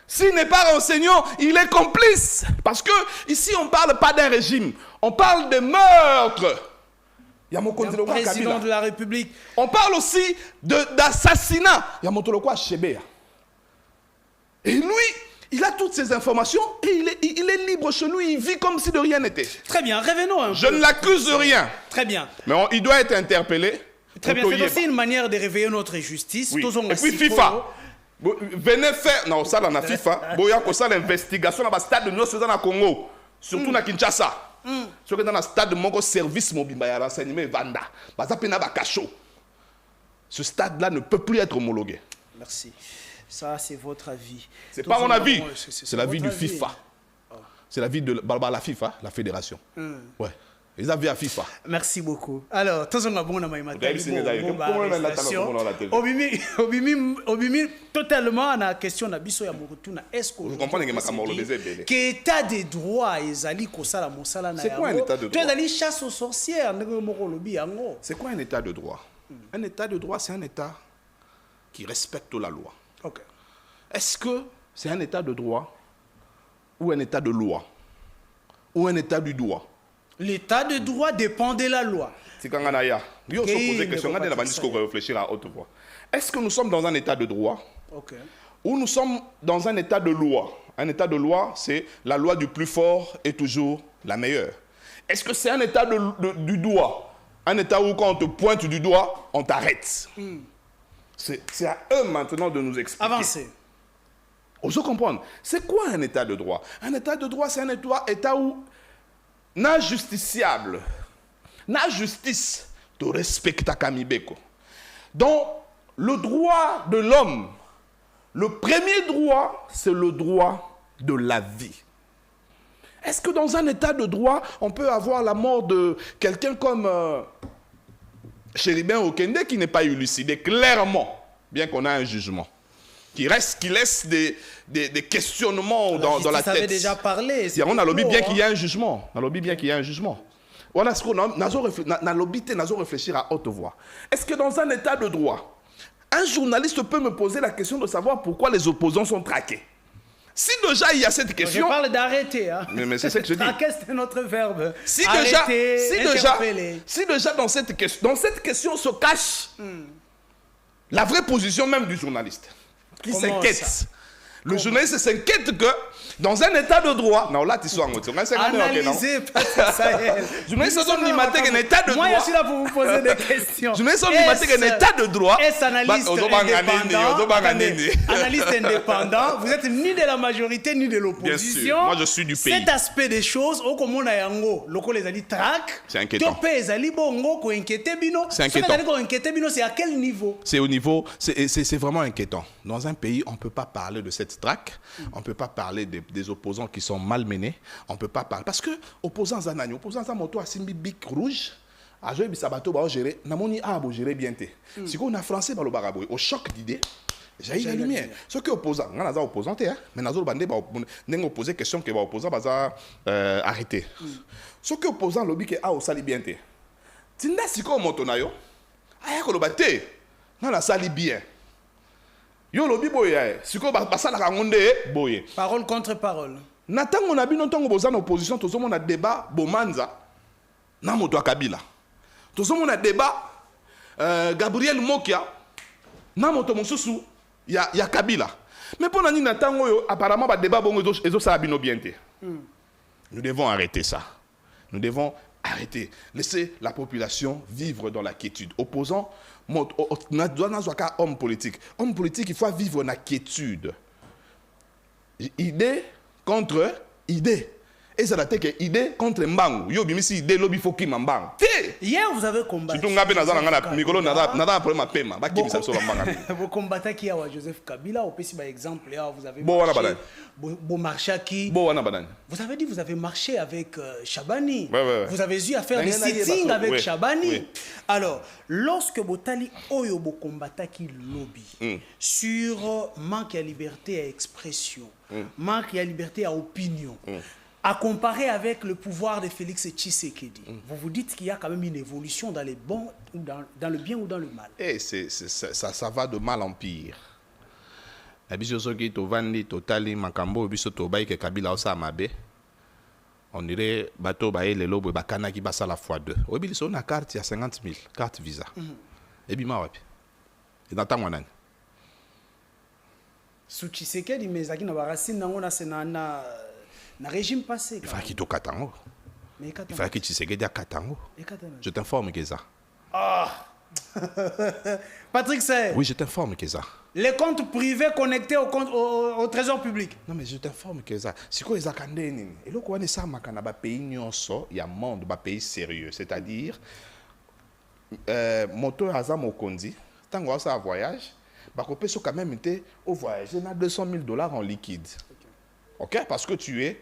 S'il n'est pas renseignant, il est complice. Parce que ici, on ne parle pas d'un régime. On parle de meurtre. Il y a mon président de la République. On parle aussi d'assassinat. Il y a mon Shebea. Et lui, il a toutes ces informations et il est libre chez lui. Il vit comme si de rien n'était. Très bien, revenons un peu. Je ne l'accuse de rien. Très bien. Mais il doit être interpellé. Très bien, c'est aussi une manière de réveiller notre justice. Oui. Et puis FIFA. Venez faire... Non, ça, dans la FIFA. Il y a l'investigation dans le stade de Nyo Congo. Surtout dans Kinshasa. Ce que dans le stade de mon service mobile, il y a l'enseignement Vanda. Ce stade-là ne peut plus être homologué. Merci. Ça, c'est votre avis. Ce n'est pas mon avis. C'est l'avis du FIFA. C'est l'avis de la FIFA, la fédération. Ouais. Ils avaient à FIFA. Merci beaucoup. Alors, tous on a bon totalement la question na biso ya Murutuna. Est-ce que vous comprenez que l'état des droits ezali kosala mosala na c'est quoi un état de droit? Tu chasse aux sorcières C'est quoi un état de droit? Un état de droit, c'est un état qui respecte la loi. OK. Est-ce que c'est un état de droit ou un état de loi ou un état du droit? L'état de droit dépend de la loi. C'est quand on a yo se poser question, on a réfléchir à haute voix. Est-ce que nous sommes dans un état de droit? OK. Ou nous sommes dans un état de loi? Un état de loi, c'est la loi du plus fort est toujours la meilleure. Est-ce que c'est un état du doigt? Un état où quand on te pointe du doigt, on t'arrête. C'est à eux maintenant de nous expliquer. Avancez. On se comprendre. C'est quoi un état de droit? Un état de droit, c'est un état où na justiciable, na justice te respecta kamibeko. Donc, le droit de l'homme, le premier droit, c'est le droit de la vie. Est-ce que dans un état de droit, on peut avoir la mort de quelqu'un comme Chéribin Okende qui n'est pas élucidé clairement, bien qu'on ait un jugement, qui laisse des questionnements dans la tête. Déjà parlé. On a lobby bien qu'il y ait un jugement. On a lobby bien qu'il y ait un jugement. On a lobby réfléchir à haute voix. Est-ce que dans un état de droit, un journaliste peut me poser la question de savoir pourquoi les opposants sont traqués? Si déjà il y a cette question... Je parle d'arrêter. Hein. Mais c'est ce que je dis. Traquer, c'est notre verbe. Si déjà dans cette question se cache la vraie position même du journaliste qui s'inquiète. Le journaliste s'inquiète que dans un état de droit, non là tu sois en moto. Analysez Patrick Sahel. Journaliste sont limaté qu'un état de droit. Moi je suis là pour vous poser des questions. Journaliste sont limaté qu'un état de droit. Est-ce analyste indépendant? Analyste indépendant. Vous êtes ni de la majorité ni de l'opposition. Bien sûr. Moi je suis du pays. Cet aspect des choses, au comme on a yango, loko les ali track. C'est inquiétant. Topé les ali bongo ko inquiété bino. C'est inquiétant. C'est à quel niveau? C'est au niveau, c'est vraiment inquiétant. Dans un pays, on ne peut pas parler de cette traque, on ne peut pas parler des opposants qui sont malmenés, on ne peut pas parler. Parce que opposants Zanani, opposants à moto à Simbi Bic Rouge, à Joël Bisabato, bah gérer, Namoni Abo gérer bien té. Si on a français, bah le baraboui, au choc d'idées, j'ai la lumière. Ce qui est opposant, on a opposant, mais nous avons opposé question que opposant va arrêter. Ce qui est opposant, lobby qui a au sali bien té. Tinda si ko moto na yo. Aya ko lobate na la sali bien yo lobi boye siko basala ka ngonde boye parole contre parole na tango na bino ntongo boza na opposition tozomo na débat bomanza na moto ya Kabila tozomo na débat Gabriel Mokia na moto mosusu ya Kabila mais pour nani na tango yo apparemment ba débat bongo ezo sala bino bien te. Nous devons arrêter ça. Nous devons arrêtez. Laissez la population vivre dans la quiétude. Opposant, homme politique. Homme politique, il faut vivre dans la quiétude. Idée contre idée. Et ça que idée contre mbangu. Yo bimisi idée lobi foki mbangu. Hier vous avez combattu. Surtout ngabe na mikolo nada problème pema. Ba ki bisa so mbangu. Vous combattez qui a Joseph Kabila au petit exemple vous avez marché vous avez dit vous avez marché avec Chabani. Vous avez eu à faire des sittings avec Chabani. Alors lorsque Botali Oyo bo combattez qui lobby sur manque à liberté à expression, manque à liberté à opinion. À comparer avec le pouvoir de Félix Tshisekedi, vous vous dites qu'il y a quand même une évolution dans, les bons, dans le bien ou dans le mal. Et ça va de mal en pire. On dirait bateau baé les lobes bakana qui basa la fois 2. Oui, ils sont à carte il y a 50 000 carte visa. Et bima wapi. Et dans temps wanani. Sous Tshisekedi mais zaki na barasine ngona senana na régime passé. Il fallait qu'il te katango. Il fallait que tu sais qu'il y a katango. Je t'informe que ça. Ah. Patrick Sahel. Oui, je t'informe que ça. Les comptes privés connectés au trésor public. Non, mais je t'informe que ça. Si quoi les akandeni. Et là quoi ne ça makana ba pays nyonso, il y a monde ba pays sérieux, c'est-à-dire moto azam okondi, tango ça voyage, ba ko peso quand même été au voyage, on a $200,000 en liquide. OK, parce que tu es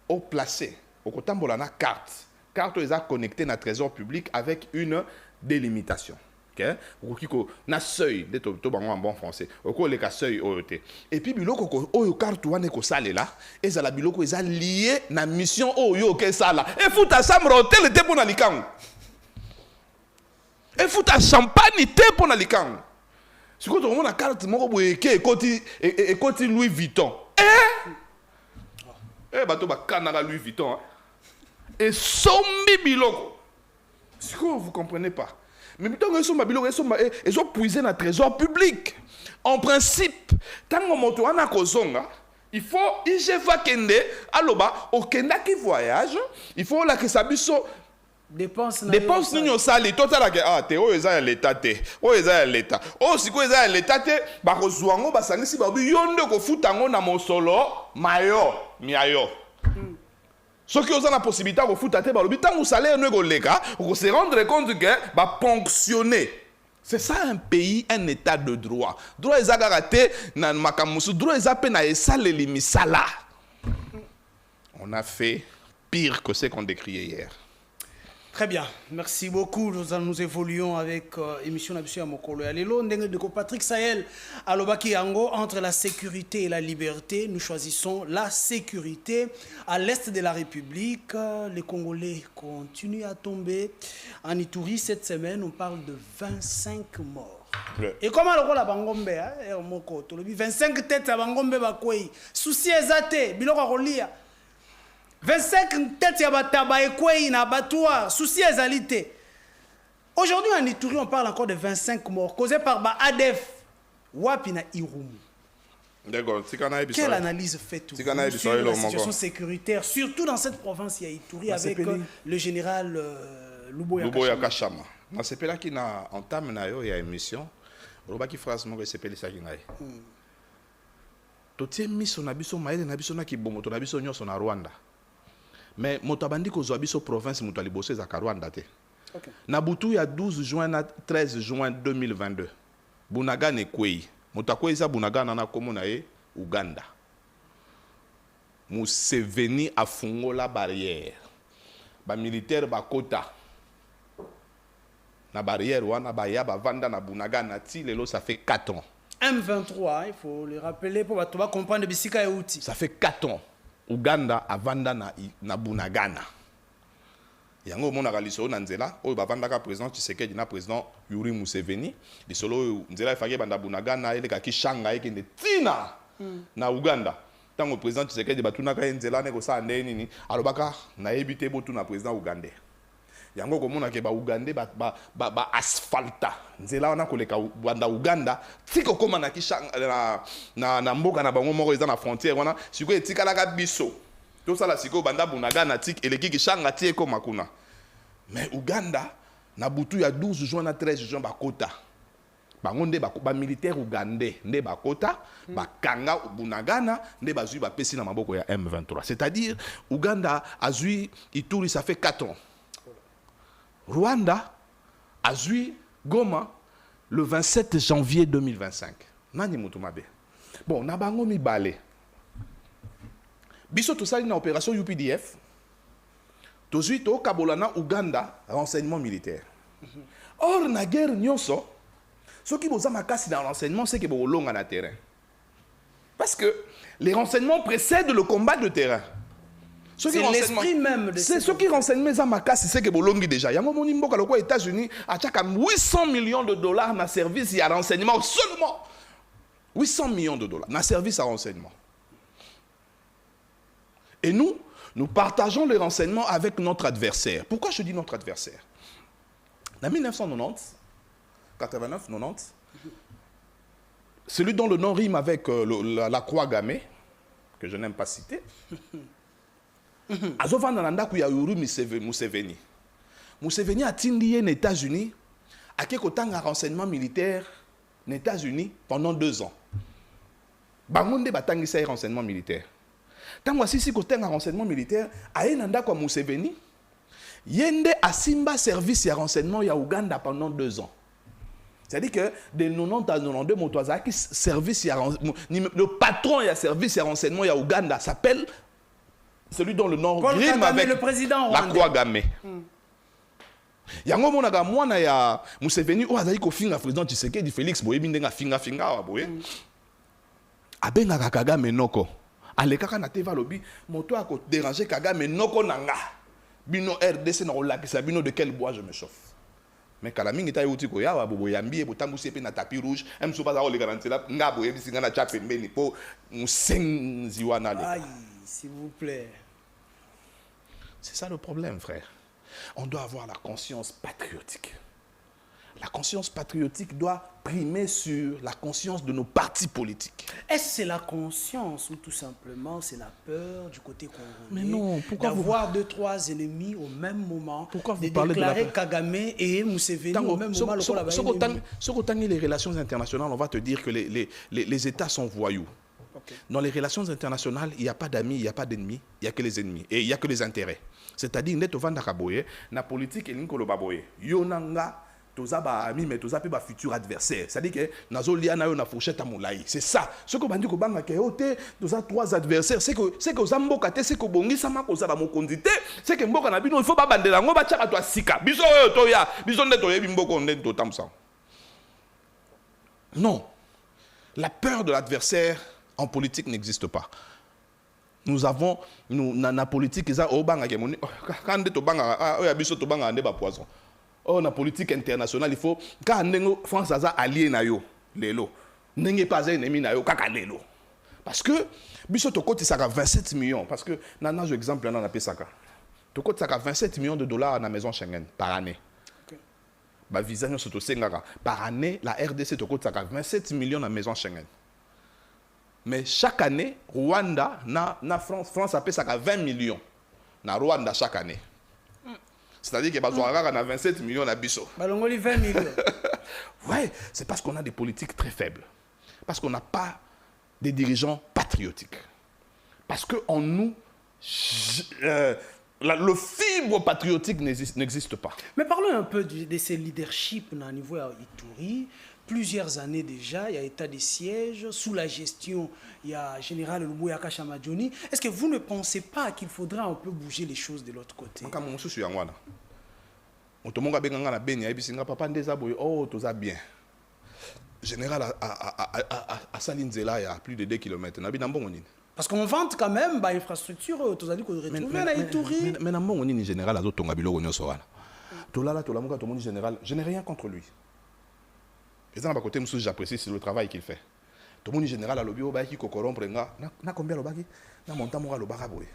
au placé. Au côté de la carte. Carte est connectée à trésor public avec une délimitation. OK? Na seuil de to en bon français. Oko le ka seuil OET. Et puis biloko ko oyo carte wane ko sale là, et ça la biloko est lié na mission oyo ke sala. Et futa samro hotel te pona likangu. Et futa champagne te pona likangu. Si ko to mona carte moko boye ke ekoti Louis Vuitton. Eh, bateau ba Canada Louis Vuitton. Hein? Et sombi biloko. C'est quoi, vous comprenez pas? Mais plutôt que sombi biloko, ils ont puisé dans le trésor public. En principe, tant que mon tour a kozonga, il faut IGV kende, aloba, au kenda qui voyage, il faut la que ça biso. Dépense n'igno sali total que ah te o eza l'état te o eza l'état o siko eza l'état te ba kozwango ba sangisi ba yonde ko futango na mosolo mayo miayo ce qui oza na possibilité ko futa te ba lobi tango salaire no ko leka ko se rendre compte que ba ponctionner. C'est ça un pays, un état de droit. Droit eza garate na makamusu droit eza pe na esale limisala. On a fait pire que ce qu'on décriait hier. Très bien, merci beaucoup. Nous évoluons avec émission Nabissu Mokolo Alelo. De Patrick Sahel, Alobaki Yango, entre la sécurité et la liberté, nous choisissons la sécurité. À l'est de la République, les Congolais continuent à tomber. En Ituri, cette semaine, on parle de 25 morts. Et comment le rôle à Bangombe, 25 têtes à Bangombe, souci exacté, biloko rolia. 25 têtes ya bataba ekwei na batua souci ezalité. Aujourd'hui en Ituri on parle encore de 25 morts causés par ba ADF wapi na Irumu. D'accord. Quelle analyse faites-vous sur la situation sécuritaire, surtout dans cette province, il y a Ituri, avec le général Luboya Kachama. Na sepela qui na entame na yo ya émission, roba ki phrase moko sepeli sa ki ngai. Totie miso na biso maele na biso na kibongo to na biso nyonso na Rwanda. Mais moto abandi ko zo biso province moto alibose za Rwanda te. Okay. Na butu ya 12 juin na 13 juin 2022. Bunagana ekwei. Moto akweza Bunagana na komo na ye Uganda. Museveni afungola barrière. Ba militaire bakota. Na barrière wana baya bavanda na Bunagana ti lelo ça fait 4 ans. M23, il faut le rappeler pour comprendre bisika et outil. Ça fait 4 ans. Uganda avanda na Bunagana. Yango mona kaliso na nzela oyo bavanda ka président Tshisekedi na président Yuri Museveni lisolo nzela ifake banda Bunagana ele ka kishanga ekende tina na Uganda. Tango président Tshisekedi batuna ka nzela ne ko sa ndeni ni alobaka na yebite botu na président Uganda. Yango komona ke ba Uganda ba asphalta nzela wana koleka banda Uganda tiko koma na kishanga na mboka na bango moko eza na frontière wana siko etikala ka biso to sala siko banda Bunagana tik eleki kishanga tie ko makuna. Mais Uganda na butu ya 12 juin na 13 juin bakota bango nde ba militaire ugandais nde bakota bakanga Bunagana nde bazui ba pesi na maboko ya M23. C'est-à-dire Uganda azui Ituri ça fait 4 ans. Rwanda azui Goma le 27 janvier 2025. Nani mutumabe. Bon, na bango mibale. Biso tosali na opération UPDF. Tozui to kabolana Uganda renseignement militaire. Or na guerre nyonso, ce qui boza makasi dans renseignement c'est que bolonga na terrain. Parce que les renseignements précèdent le combat de terrain. C'est l'esprit même de c'est ce qui renseigne mes amakasi c'est que bolongi déjà. Yango moni mboka loko États-Unis a tchaka 800 millions de dollars na service ya renseignement seulement. 800 millions de dollars na service à renseignement. Et nous partageons les renseignements avec notre adversaire. Pourquoi je dis notre adversaire? En 1990, 89-90, celui dont le nom rime avec la croix gammée, que je n'aime pas citer, Azovanda Nanda Yuri Museveni. Museveni a tindi aux États-Unis, a quelqu'un un renseignement militaire aux États-Unis pendant 2 ans. Bangonde batangi sa renseignement militaire. Tant voici si côté un renseignement militaire, a Nanda kwa Museveni, yende asimba service ya renseignement ya Uganda pendant 2 ans. C'est-à-dire que de 90 à 92 motoazaki service ya le patron ya service ya renseignement ya Uganda s'appelle celui dont le nom rime avec le président la croix gammée. Yango monaka mwana ya Museveni o azali ko finga président Tshisekedi Félix Boye bindenga finga wa boye. Abenga Kagame noko. Alekaka na teva lobi moto ako déranger Kagame noko nanga. Bino RDC na olakisa bino de quel bois je me chauffe. Mais kalamingi ta yuti ko yawa bobo yambi e botambu sepe na tapis rouge em so baza o le garantela nga boye bisinga na chape mbeni po musenzi wana le. Aïe, s'il vous plaît. C'est ça le problème, frère. On doit avoir la conscience patriotique. La conscience patriotique doit primer sur la conscience de nos partis politiques. Est-ce que c'est la conscience ou tout simplement c'est la peur du côté congolais? Mais non, pourquoi d'avoir 2-3 ennemis au même moment? Pourquoi vous de parlez déclarer de la peur? Kagame et Museveni au même moment? Ce qu'on les relations internationales, on va te dire que les États sont voyous. Okay. Dans les relations internationales, il n'y a pas d'amis, il n'y a pas d'ennemis, il n'y a que les ennemis. Et il n'y a que les intérêts. C'est-à-dire, la politique est l'incolobaboye. Yonanga, toza ba ami, mais toza pe ba futur adversaire. C'est-à-dire que nazo liana yo na fourchette à moulaï. C'est ça. Ce que bandi ko banga ke ote, toza 3 adversaires. C'est que zamboka te, c'est que bongi sama ko za ba mokondité, c'est que mboka na bino il faut ba bandela ngo ba tchaka to sika. Biso yo to ya, biso nde to yebi mboko nde to tamsa. Non. La peur de l'adversaire en politique n'existe pas. Nous avons na politique ça o banga ke moni quand de to banga o ya biso to banga ande ba poison. Oh na politique internationale il faut quand ndengo France aza allié na yo lelo ndenge pas ennemi na yo kaka lelo parce que biso to koti saka 27 millions parce que nana je exemple na pesaka to koti saka 27 millions de dollars na maison Schengen par année. Okay. Ba visa nyo soto sengaka par année la RDC to koti saka 27 millions na maison Schengen. Mais chaque année, Rwanda, France a payé ça à 20 millions. Na Rwanda chaque année. C'est-à-dire qu'il y a 27 millions d'habitants. 20 millions. Ouais, c'est parce qu'on a des politiques très faibles. Parce qu'on n'a pas des dirigeants patriotiques. Parce qu'en nous, le fibre patriotique n'existe pas. Mais parlons un peu de ces leaderships au niveau Ituri. Plusieurs années déjà, il y a état de siège. Sous la gestion, il y a général Lubuya Kashamadjoni. Est-ce que vous ne pensez pas qu'il faudra un peu bouger les choses de l'autre côté? Général à Salinzela, il y a plus de 2 km. Parce qu'on vante quand même l'infrastructure, vous allez retrouver à Ituri. Mais non, général a d'autres ngabilo nyosora. Tolala tolamuka tomoni général, je n'ai rien contre lui. Et ça, côté monsieur, j'apprécie le travail qu'il fait. Tomoni général a lobby au baki ko corrompre nga na combien le baki na monta mo lo baka boy.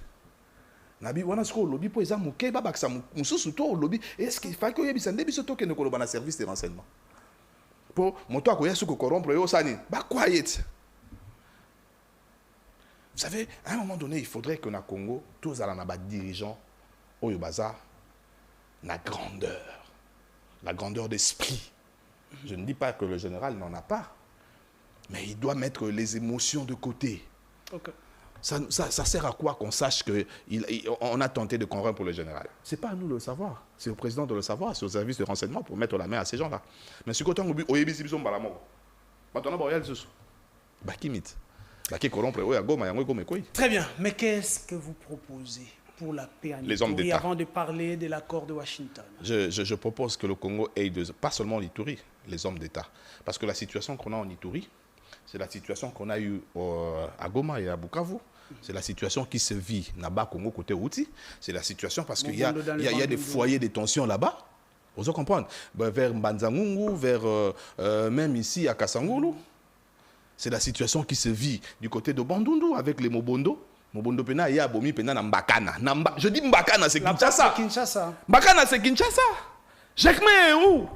Nabi wana sko lobby po eza muke ba baksa mususu to lobby. Est-ce qu'il faut que yebisa ndebiso to ke ne koloba na service de renseignement. Pour moto akoya suko corrompre yo sani ba quiet. Vous savez, à un moment donné, il faudrait que dans le Congo, tous les dirigeants, au bazar, la grandeur d'esprit. Je ne dis pas que le général n'en a pas, mais il doit mettre les émotions de côté. Okay. Ça sert à quoi qu'on sache qu'on a tenté de corrompre le général? Ce n'est pas à nous de le savoir, c'est au président de le savoir, c'est au service de renseignement pour mettre la main à ces gens-là. Mais ce côté, on très bien, mais qu'est-ce que vous proposez pour la paix en Ituri avant de parler de l'accord de Washington? Je propose que le Congo aide pas seulement l'Ituri, les hommes d'État. Parce que la situation qu'on a en Ituri, c'est la situation qu'on a eue à Goma et à Bukavu. C'est la situation qui se vit là-bas, Congo, côté Outi. C'est la situation parce qu'il y a des foyers de tension là-bas. Vous comprenez? Vers Mbanzangungu, vers même ici à Kasangulu. C'est la situation qui se vit du côté de Bandundu avec les Mobondo. Mobondo Pena et Abomi Pena na Mbakana. Je dis Mbakana, c'est Kinshasa. Mbakana, c'est Kinshasa. Jacquemin est où?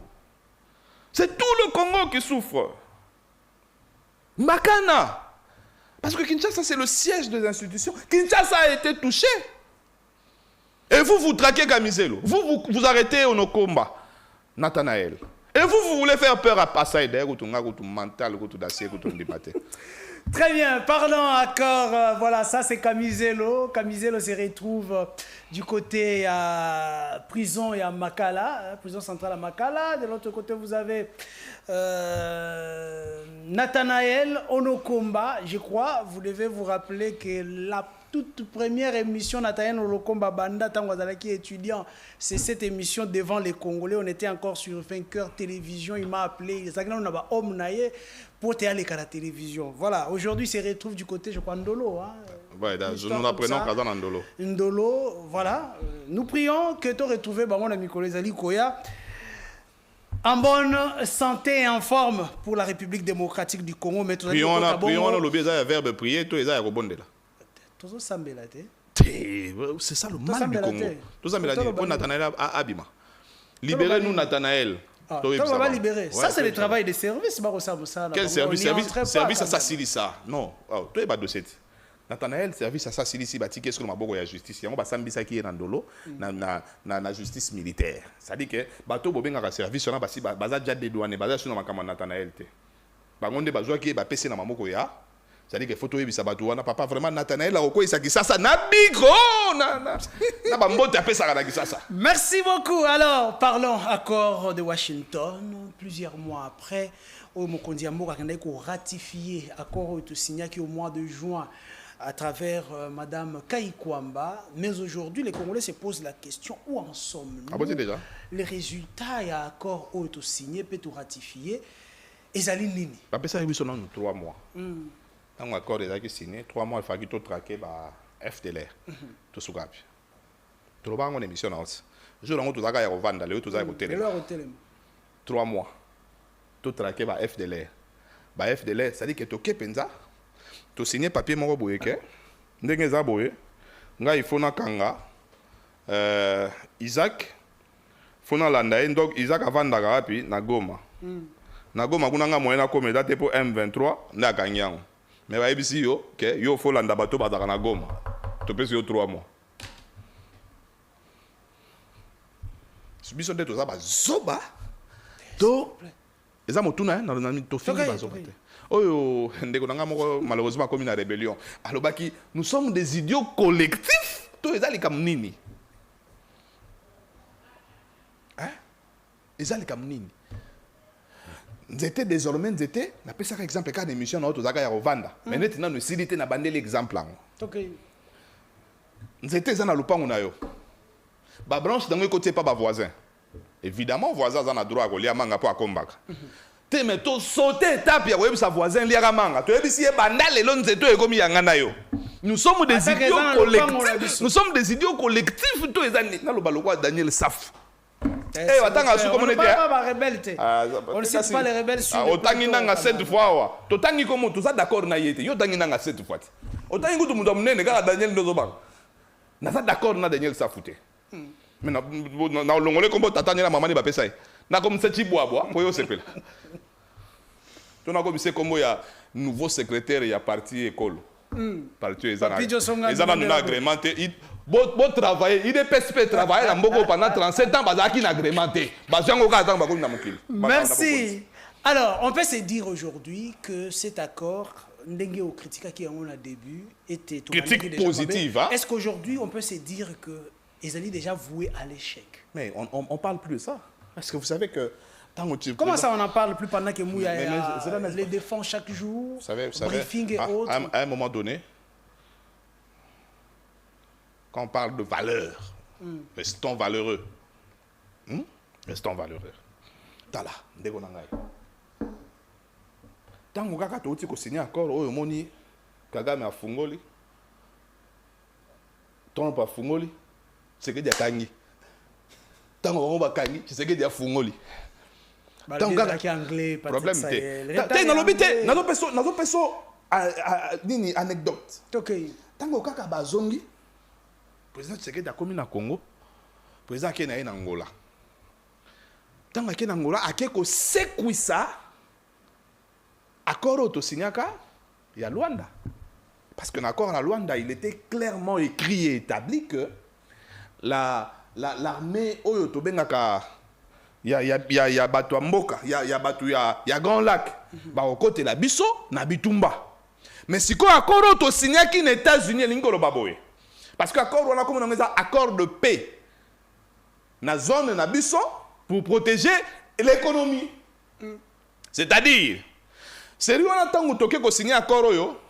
C'est tout le Congo qui souffre. Mbakana. Parce que Kinshasa, c'est le siège des institutions. Kinshasa a été touché. Et vous traquez Kamizelo. Vous arrêtez Onokomba, Nathanaël. Et vous voulez faire peur à Passaïder, ou tout mental, ou tout d'acier, ou tout débatté. Très bien, parlons encore. Voilà, ça c'est Kamizelo. Kamizelo se retrouve du côté à prison et à Makala, prison centrale à Makala. De l'autre côté, vous avez Nathanaël Onokomba. Je crois, vous devez vous rappeler que la toute première émission Nathanaël Onokomba Banda, qui est étudiant, c'est cette émission devant les Congolais. On était encore sur Vainqueur Télévision. Il m'a appelé. On a homme naïe pour aller à la télévision. Voilà, aujourd'hui, il se retrouve du côté, je crois, Ndolo. Hein, ouais, nous apprenons qu'à Ndolo. Ndolo, voilà. Nous prions que tu retrouves mon ami Kolezali Koya en bonne santé et en forme pour la République démocratique du Congo. Mais prions, le verbe prier, tout est rebondir là. C'est ça le mal du Congo. Tout ça, pour Nathanaël Abima. Libérez-nous, Nathanaël. Ah, on va libérer. Ça, c'est le travail des services. Quel service? Service à ça. Non. Toi, il y a dossier. Nathanaël, service à ça, si qu'est-ce que nous la justice? Il y a un qui est dans la justice militaire. C'est-à-dire que bateau bobengaka service on a basi baza déjà dédouané baza sur makama Nathanaël te. Bangonde bazwa ki ba PC na mamoko ya. C'est-à-dire que photo yebisa bato wana papa vraiment Nathanaël ako isaki sasa na bigro na bambote apesa kana kisasa. Merci beaucoup. Alors, parlons accord de Washington. Plusieurs mois après, Mokondi Ambo a ratifié l'accord signé au mois de juin à travers Madame Kaikwamba. Mais aujourd'hui, les Congolais se posent la question, où en sommes-nous? Ah bon, déjà? Les résultats et l'accord signé, peut tout ratifier. Et ça nini? Papa, ça a eu 3 mois. Quand l'accord est signé, 3 mois, il faut qu'il traquer FDLR. Tout ce gars. Tout le monde est émission. Je l'ai tout à vendre, tout à 3 mois. Tout traqué FDLR. FDLR, ça dit que tu penza, tu signé papier mon boyeke, ndenge za boye, nga ifona kanga, Isaac, fona landa, donc Isaac a vendu rapi na Goma. Na Goma kuna nga moyena comme date pour M23, na ganyan. Mais va ici yo, OK, yo faut landa bato bazaka na Goma. To pesi yo 3 mois. Biso nde toza bazoba. To eza motuna na to fingi bazoba te. Oyo ndeko nanga moko malheureusement comme une rébellion. Alobaki nous sommes des idiots collectifs. To ezali kam nini? Hein? Ezali kam nini? Nzete désormais nzete na pesa ka exemple ka émission na tozaka ya Rwanda. Mais maintenant nous silité na bandeli exemple ango. OK. Nzete za na lupango na yo. Ba branche dango côté pas ba voisin. Évidemment voisin za na droit à kolia manga po akombaka. Te mais to sauter étape ya koyebisa voisin lia manga. To yebisi e bandale lo nzeto e komi yanga na yo. Nous sommes des idiots collectifs. Nous sommes des idiots collectifs to ezani na lo baloko Daniel Saf. Eh, watanga su comment on ne cite pas les rebelles sur otangi nanga 7 fois wa. Totangi comment tout ça d'accord na yete. Yo tangi nanga 7 fois. Otangi ngutu mundo munene kaka Daniel Ndozobang. Na ça d'accord na Daniel Safute. Mais na longole kombo tatanya na mama ni bapesa. Na comme ça chibwa po yo sepela. Tona comme c'est kombo ya nouveau secrétaire ya parti école. Parti ezana. Ezana nous agrémenté. Bon travailler, il est PSP travailler en Bogo pendant 37 ans, bazaki n'a agrémenté. Merci. Alors, on peut se dire aujourd'hui que cet accord, Ndenge au critique qui on a début, était critique positive. Hein? Est-ce qu'aujourd'hui, on peut se dire que Ezali déjà voué à l'échec? Mais on parle plus de ça. Parce que vous savez que... Comment ça, on n'en parle plus pendant que Mouya les défend chaque jour, vous savez, briefing et autres? À un moment donné, quand on parle de valeur, restons valeureux. Restons valeureux. Tala, ndeko nangai. Tango kaka to uti ko signer accord oyo moni Kagame afungoli. Trump afungoli. Tshisekedi akangi. Tango ngo bakangi, Tshisekedi afungoli. Tango kaka ki anglais pas problème te. Te na lobité, na zo peso nini anecdote. OK. Tango kaka bazongi président Tshisekedi akomi na Congo, président qui est en Angola. Tant qu'il est en Angola, il y a sekwisa accord au signaka, il y a Luanda. Parce que l'accord à Luanda, il était clairement écrit et établi que l'armée oyo to bengaka il y a Batu Mboka, il y a Grand Lac, ba au côté la biso na bitumba. Mais si quoi accord au signaki aux États-Unis l'ingolo baboye. Parce que l'accord, on a comme on a accord de paix. Na zone na biso pour protéger l'économie. C'est-à-dire, c'est lui on a tant que ko signer accord yo.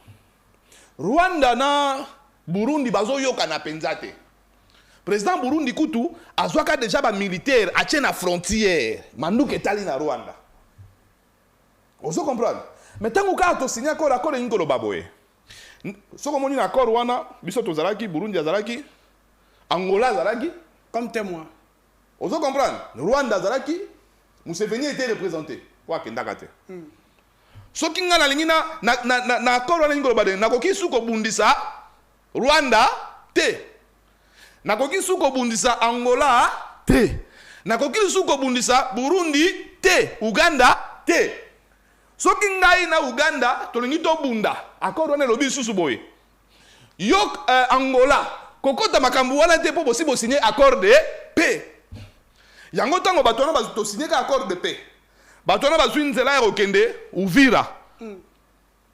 Rwanda na Burundi bazo yo kana penzate. Président Burundi kutu azwaka déjà ba militaire a tient la frontière. Manduke tali na Rwanda. Vous comprenez? Mais tant que to signer accord ngolo baboye. Ce qu'on dit d'accord wana biso tozalaki Burundi azalaki Angola azalaki comme témoin. Vous comprenez? Rwanda azalaki Museveni était représenté wa kendakate. Ce qui ngana lingina na accord wana ngolo bade nakoki suko bundisa Rwanda te. Nakoki suko bundisa Angola te. Nakoki suko bundisa Burundi te. Uganda te. Soki ngai na Uganda tolingi to bunda accord wana lobi susu boye yok Angola kokota makambu wana te po possible signer accord de paix yango tango bato wana ba to signer ka accord de paix bato wana bazwi nzela ya kokende Uvira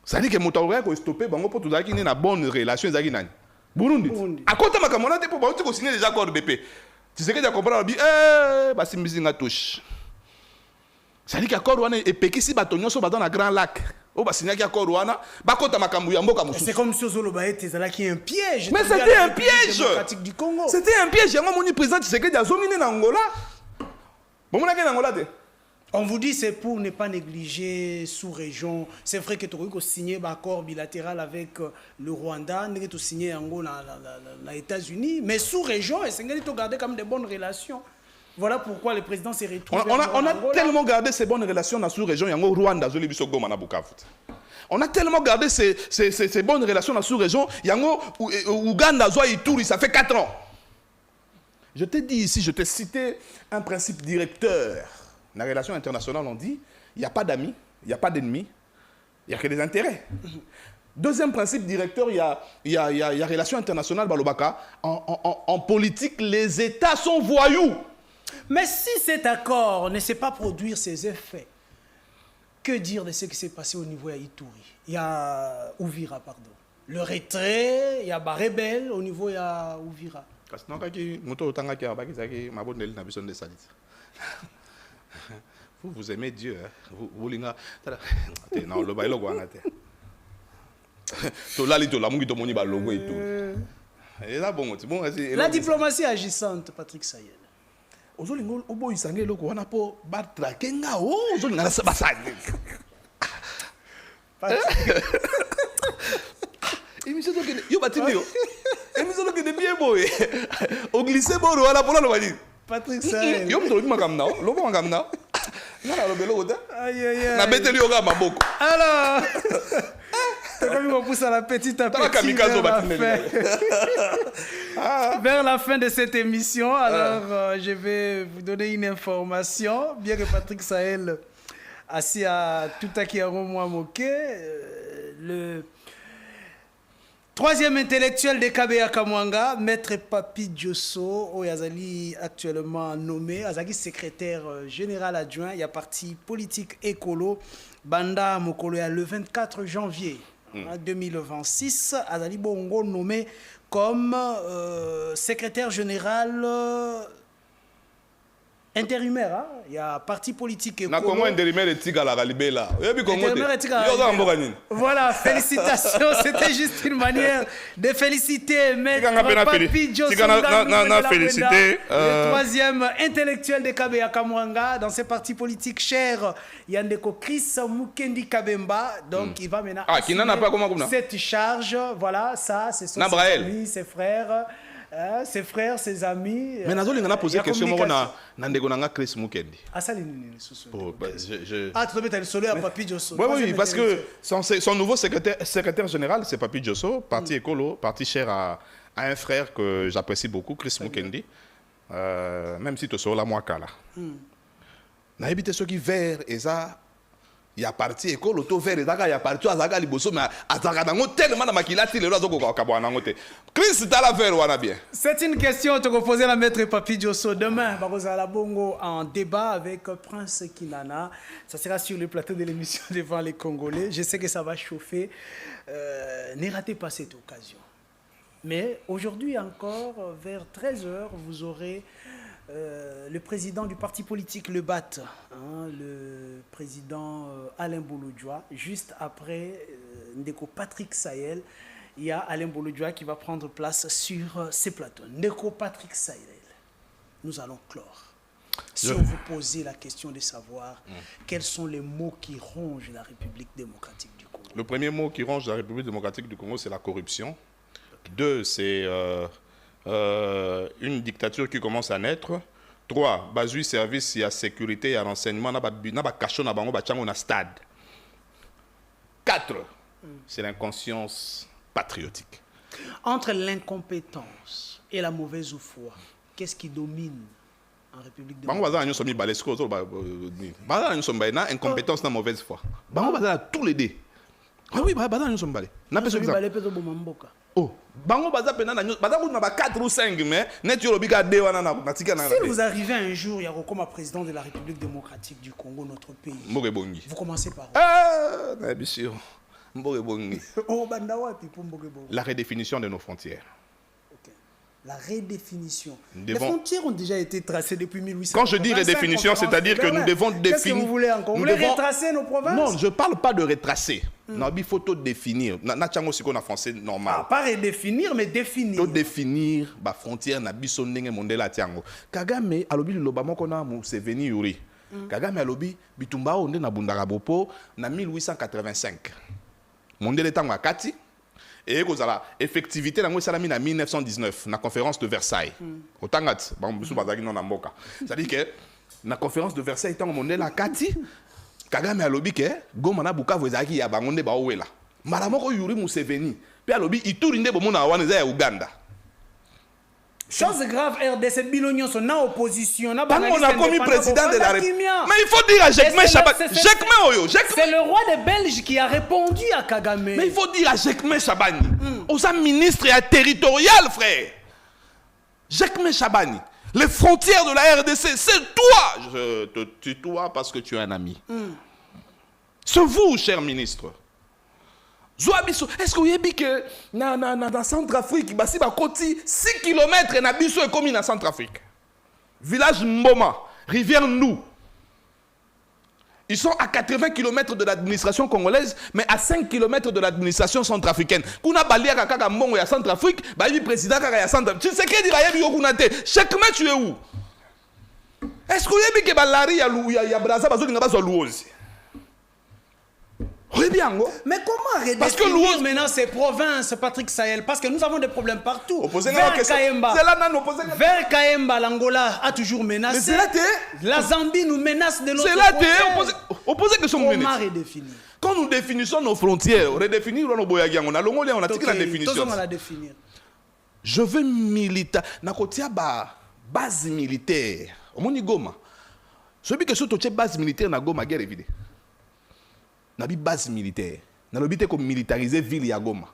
ça dit que moto ya ko stopper bango po tozaki ni na bonne relation ezaki nani Burundi akota makambu wana te po ba ko signer des accords de paix tu sais que tu comprends bi basimbisi nga touche. Ça dit qu'accord wana epekisi bato nyonso ba dans la Grand Lac. O ba signer accord wana ba kota makambu ya mboka mususu. C'est comme si Ozoloba était qui un piège. Mais c'était un piège. Du Congo. C'était un piège. Yango moni président Tshisekedi a zomine na Angola. Bon mona ke na Angola te. On vous dit c'est pour ne pas négliger sous-région. C'est vrai que tu as signé un accord bilatéral avec le Rwanda, tu as signé les États-Unis, mais sous-région, c'est que tu as gardé comme des bonnes relations. Voilà pourquoi le président s'est retrouvé. On a tellement gardé ces bonnes relations dans la sous-région, il y a Rwanda, on a tellement gardé ces bonnes relations dans la sous-région, il y a Ouganda, Ituri, ça fait 4 ans. Je t'ai dit ici, je t'ai cité un principe directeur. Dans la relation internationale, on dit, il n'y a pas d'amis, il n'y a pas d'ennemis, il n'y a que des intérêts. Deuxième principe directeur, il y a relations internationales, balobaka. En politique, les États sont voyous. Mais si cet accord ne sait pas produire ses effets, que dire de ce qui s'est passé au niveau de Ituri? Il y a Ouvira, pardon. Le retrait, il y a Barebel au niveau de Ouvira. Vous aimez Dieu, hein? Vous non, le bailo quoi la diplomatie agissante, Patrick Sayel. Patrick Sayel. Alors, comme on pousse à la petite à petit vers la fin de cette émission, alors je vais vous donner une information, bien que Patrick Sayel assis à tout à qui a moi moqué, le troisième intellectuel de Kabeya Kamwanga, Maître Papi Diosso, Oyazali actuellement nommé, Azali secrétaire général adjoint, il y a parti politique écolo, Banda Mokolo, le 24 janvier 2026, Azali Bongo nommé comme secrétaire général intérimaire, hein? Il y a parti politique et voilà, félicitations, c'était juste une manière de féliciter Maître Papi Diosso, le troisième intellectuel de Kabeya Kamwanga dans ces partis politiques chers. Yandeko Chris Mukendi Kabemba, donc il va maintenant assumer cette charge. Voilà, ça, c'est son amis, ses frères. Ses frères, ses amis. Mais Nazo Lingana posé question na Ndegonanga Chris Mukendi. Ah ça les Ah tu te le soleil à Papi Diosso. Oui, parce que son nouveau secrétaire général c'est Papi Diosso, parti écolo, parti cher à un frère que j'apprécie beaucoup, Chris Mukendi. Même si tu sors la moi kala. Na habité ceux qui vert et ça il y a parti école auto vert et il y a parti azaga liboso mais azaga nango tellement na makilati le lozo ko kabwa nango te Chris tala vert wana bien. C'est une question que tu poser la Maître Papi Diosso demain bakozala bongo en débat avec Prince Kinana. Ça sera sur le plateau de l'émission devant les Congolais. Je sais que ça va chauffer. Ne ratez pas cette occasion. Mais aujourd'hui encore vers 13h vous aurez le président du parti politique Le BAT, hein, le président Alain Bouloudjoa, juste après Ndeko Patrick Sayel, il y a Alain Bouloudjoa qui va prendre place sur ces plateaux. Ndeko Patrick Sayel, nous allons clore. Si on vous posait la question de savoir quels sont les mots qui rongent la République démocratique du Congo. Le premier mot qui ronge la République démocratique du Congo, c'est la corruption. Deux, c'est une dictature qui commence à naître. 3, bazui service et à sécurité et à renseignement na ba cachon na bango ba chango na stade. 4, c'est l'inconscience patriotique. Entre l'incompétence et la mauvaise foi, qu'est-ce qui domine en République démocratique? Bango bazana nyoso mi balesko zo ba bazana nyoso ba na incompétence na mauvaise foi. Bango bazana tous les deux. Ah oui, bazana nyoso mbale. Na peso exemple. Oh, bango baza pena na baza ko na ba 4 ou 5 mais net yo lobika de wana na tika na. Si vous arrivez un jour il y a comme président de la République démocratique du Congo notre pays. Vous commencez par ah, bien sûr. Oh banda wapi pour Mbokebongi. La redéfinition de nos frontières. La redéfinition. Les frontières ont déjà été tracées depuis 1800. Quand je dis redéfinition, c'est-à-dire que nous devons définir. Qu'est-ce que vous voulez encore? Vous voulez retracer nos provinces? Non, je ne parle pas de retracer. Non, il faut tout définir. Na tchango si qu'on a français normal. Ah, pas redéfinir, mais définir. Tout définir, bah frontière na biso ndenge mondela tchango. Kagame alobi lobamo kona Museveni yuri. Kagame alobi bitumba onde na bundaka bopo na 1885. Mondele tango akati. Et que la effectivité dans salami en 1919 na conférence de Versailles. Otangat, c'est-à-dire que na conférence de Versailles tant monde la kati Kagame alobi ke goma na Bukavu ezaki ya bangonde ba owela. Mala moko Yuri Museveni pe alobi iturinde bomona wana za ya Uganda. Chose grave, RDC Bilognon sont en opposition. Tant qu'on a commis président de la République. Mais il faut dire à Jacquemain Chabani. C'est le roi des Belges qui a répondu à Kagame. Mais il faut dire à Jacquemain Chabani. Aux ministres et à territorial, frère. Jacquemain Chabani. Les frontières de la RDC, c'est toi. Je te tutoie parce que tu es un ami. C'est vous, cher ministre. Est-ce que vous avez dit que dans Centrafrique, il y a 6 km et Nabiso est commis dans Centrafrique. Village Mboma, rivière Nou. Ils sont à 80 km de l'administration congolaise, mais à 5 km de l'administration centrafricaine. Kuna balia kaka mbongo ya Centrafrique, ba yi président kaka ya Centrafrique. Tu sais que dire ya bi kuna te. Chaque match tu es où? Est-ce que vous avez dit que balari ya Braza bazolinga bazo louozi? Mais comment redéfinir maintenant ces provinces, Patrick Sahel? Parce que nous avons des problèmes partout. Vers Kayemba, l'Angola a toujours menacé. La Zambie nous menace de l'autre côté. Comment redéfinir? Quand nous définissons nos frontières, redéfinir nos boyagiang, on a la définition. Je veux militaire. Nakotia base militaire. Au Moni Goma. Celui que surtout base militaire na Goma guerre évidée. Na bi base militaire. Na lobité comme militariser ville ya Goma.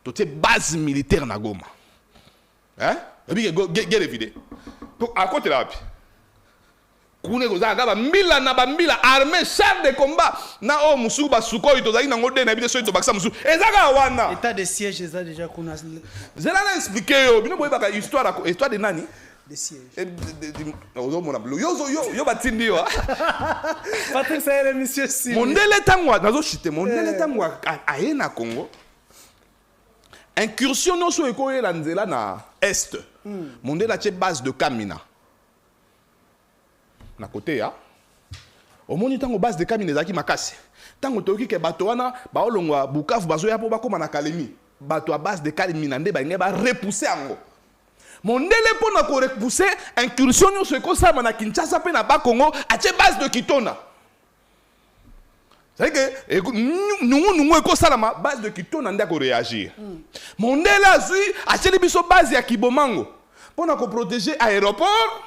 To te base militaire na Goma. Hein? Bi guerre évidée. Donc à côté là. Kune goza gaba mbila na bambila armée char de combat na o musu ba sukoi to zaki na ngode na bide so to baksa musu. Ezaka wana. État de siège eza déjà kuna. Zela na expliquer yo. Bino boye baka histoire de nani? De siège. Yo batindi yo. Patrick Sahel monsieur si. Mondele tangwa nazo chite mondele tangwa aena Congo. Incursion no so ekoye la nzela na est. Mondele a base de Kamina. Na côté ya. Au moni tango base de Kamina zaki makasi. Tango toki ke bato wana ba olongwa Bukavu bazo ya po bakoma na Kalemi. Bato a base de Kamina nde ba ngeba repousser ango. Mondele pour na ko repousser incursion no so ekosama na Kinshasa pe na Bakongo a base de Kitona. C'est que nous ekosalama base de Kitona nda ko réagir. Mondele azui a biso base ya Kibomango pour na ko protéger aéroport.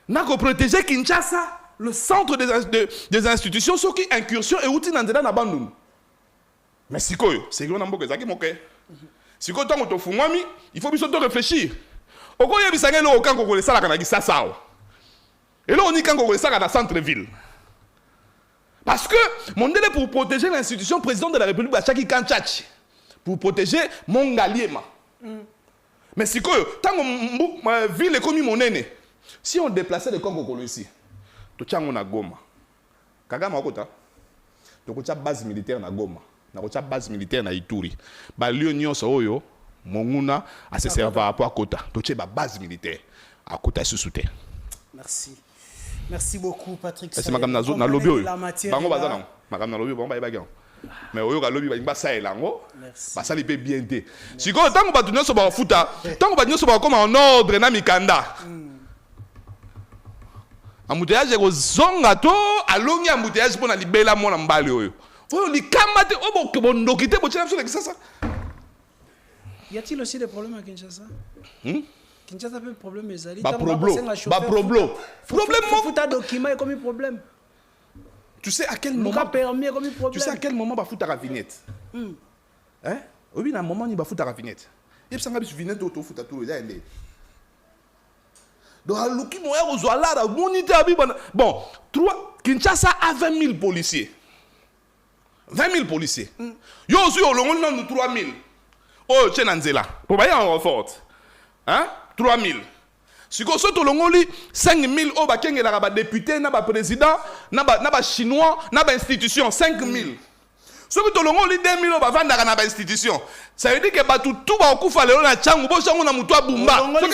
Na ko protéger Kinshasa, le centre des institutions, ce qui incursion et outil nandela na bandum. Mais sikoyo, c'est que on a mboka zaki moke. Sikoyo tango to fungwami, il faut biso to réfléchir. Oko yebisanga lo okango ko lesala kana gisasa. Et là on dit kango ko lesala na centre-ville. Parce que mondele pour protéger l'institution président de la République Bachaki Kanchachi, pour protéger Mongaliema. Mais sikoyo tango ville comme monene. Si on déplaçait le Congo ici, tu as une Goma. Kagame a kota. Tu as une base militaire na Goma. Tu as une base militaire na Ituri. Ba Lyon Soyo, Monguna a se servir à Kota. Tu as une base militaire à Kota sous-souté. Merci. Merci beaucoup Patrick. C'est madame na zone na lobby. Bango bazana. Madame na lobby bon ba bagan. Mais oyo ka lobby ba ngba sa elango. Ba sali pe bien té. Si ko tango ba tunyo so ba futa, tango ba tunyo so ba comme en ordre na mikanda. Embouteillage ko zonga to alongi embouteillage pour na libela mona mbali oyo. Oyo likamate obo ndokite bo tshela sur ça. Y a-t-il aussi des problèmes à Kinshasa? Kinshasa a un problème ezali. Ba problème. Problème mo futa document et comme problème. Tu sais à quel moment permis comme problème. Tu sais à quel moment ba futa vignette? Hein? Obi na moment ni ba futa vignette. Yeb sanga bisu vignette to futa tout ya ende. Donc, bon, Kinshasa a 20 000 policiers. 20 000 policiers. Yo aussi, au long de 3 000. Oh, Tchenanzela. Pour voyez en renfort. Hein? 3 000. Si vous avez au long de 5 000, oh, il y a des députés, des présidents, des chinois, des institutions. 5 000. Si vous avez au long de 2 000, il y a des institutions. Ça veut dire que tout va au faire le changu bo changu na mutua bumba. Sauf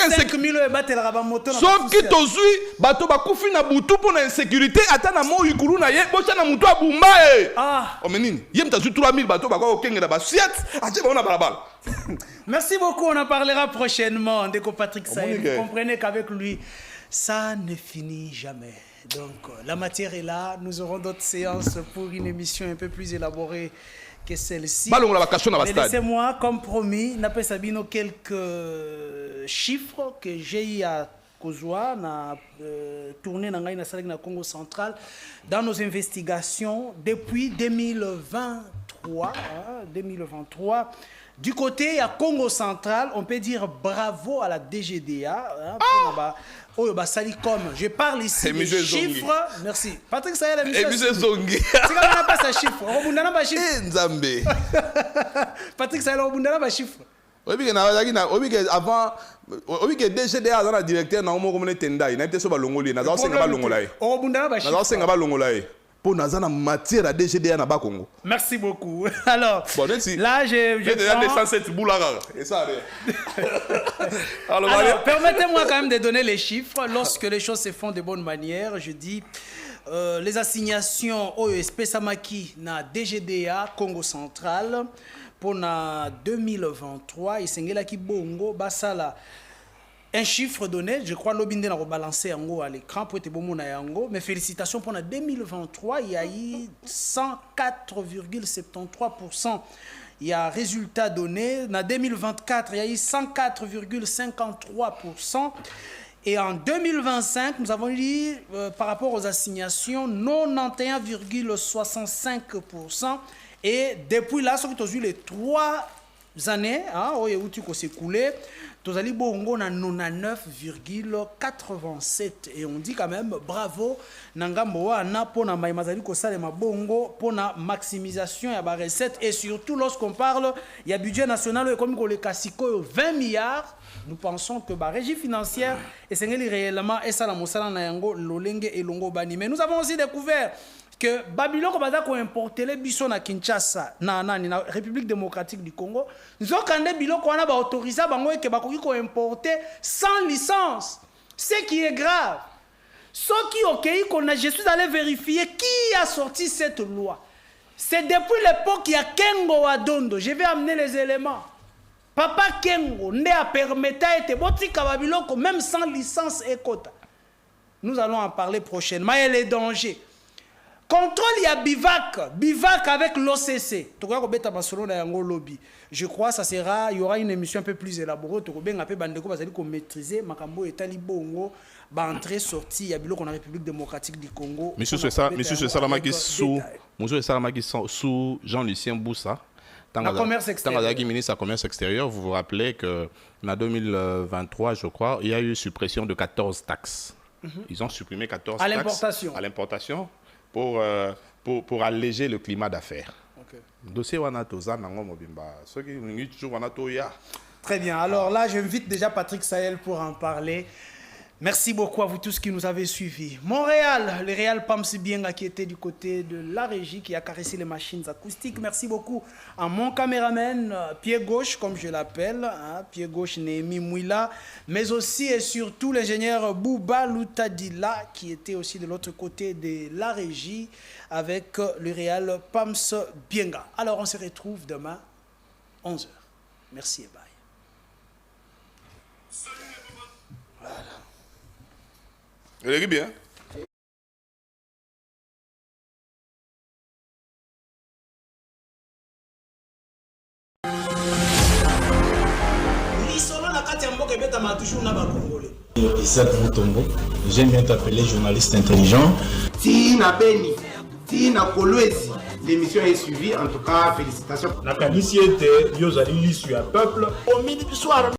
que sauf que tozui bato ba kufi na butu pour l'insécurité atana mo yikulu na ye bo chana mutua bumba eh. Ah. O menini, yem tazu 3000 bato ba ko kengela ba siat ache ba ona balabala. Merci beaucoup, on en parlera prochainement. Dès que Patrick Sahel, vous comprenez qu'avec lui ça ne finit jamais. Donc, la matière est là. Nous aurons d'autres séances pour une émission un peu plus élaborée que celle-ci. Mais laissez-moi, comme promis, n'appelle Sabino quelques chiffres que j'ai eu à Kozwa, tourné dans le Congo central, dans nos investigations depuis 2023. Du côté à Congo central, on peut dire bravo à la DGDA. Salicom. Je parle ici des chiffres. Merci. Patrick Sayel, Patrick Sayel, on chiffre. Avant, DGDA dans la directeur na omo comme tendai, na été so ba longoli, na za senga ba longolai. Na za senga ba longolai. Pour nazana matière à DGDA na ba Congo. Merci beaucoup. Alors, bon, là je déjà descends cette boule là. Et ça Alors, permettez-moi quand même de donner les chiffres lorsque les choses se font de bonne manière. Je dis les assignations au Samaki na DGDA Congo central pour 2023 et Sengela ki bongo basala un chiffre donné, je crois l'obinde n'a rebalancé en à l'écran pour être bon yango, mais félicitations pour 2023, il y a eu 104,73%. Il y a résultat donné. En 2024, il y a eu 104,53%. Et en 2025, nous avons eu, par rapport aux assignations, 91,65%. Et depuis là, ce qui ont eu les 3 années, où tu s'est coulé, tu as eu 99,87. Et on dit quand même bravo, Nangamboa, pour la maximisation de la recette. Et surtout, lorsqu'on parle, il y a budget national, comme le Kassiko, 20 milliards. Nous pensons que la régie financière est réellement et ça la mosala na yango lolenge et longo bani. Mais nous avons aussi découvert que Babylone a importé les bisons à Kinshasa, na République démocratique du Congo. Nous avons autorisé et que importer sans licence. Ce qui est grave. Ce qui je suis allé vérifier qui a sorti cette loi. C'est depuis l'époque qu'il y a Kengo Adondo. Je vais amener les éléments. Papa Kengo ne a permis de même sans licence et quota. Nous allons en parler prochainement. Et les dangers. Contrôle, il y a Bivac avec l'OCC. Je crois que il y aura une émission un peu plus élaborée. Maîtriser Makambo et Talibongo, entrée sortie, il y a la République démocratique du Congo. Monsieur Salamaki sous Jean-Lucien Boussa. Commerce extérieur. Ministre du Commerce extérieur, vous vous rappelez que en 2023, je crois, il y a eu suppression de 14 taxes. Ils ont supprimé 14 taxes à l'importation pour alléger le climat d'affaires. Dossier Très bien. Alors là, j'invite déjà Patrick Sayel pour en parler. Merci beaucoup à vous tous qui nous avez suivis. Montréal, le Réal Pams Bienga qui était du côté de la régie, qui a caressé les machines acoustiques. Merci beaucoup à mon caméraman, pied gauche, comme je l'appelle, pied gauche Némi Mouila, mais aussi et surtout l'ingénieur Bouba Loutadila, qui était aussi de l'autre côté de la régie avec le Réal Pams Bienga. Alors, on se retrouve demain, 11h. Merci et bye. Elle est bien. Isaac Moutombo, j'aime bien t'appeler journaliste intelligent. Tina Beni, Tina Kolwezi, l'émission est suivie, en tout cas, félicitations. La qualité était, Yozali, l'issue à peuple. Au midi du soir.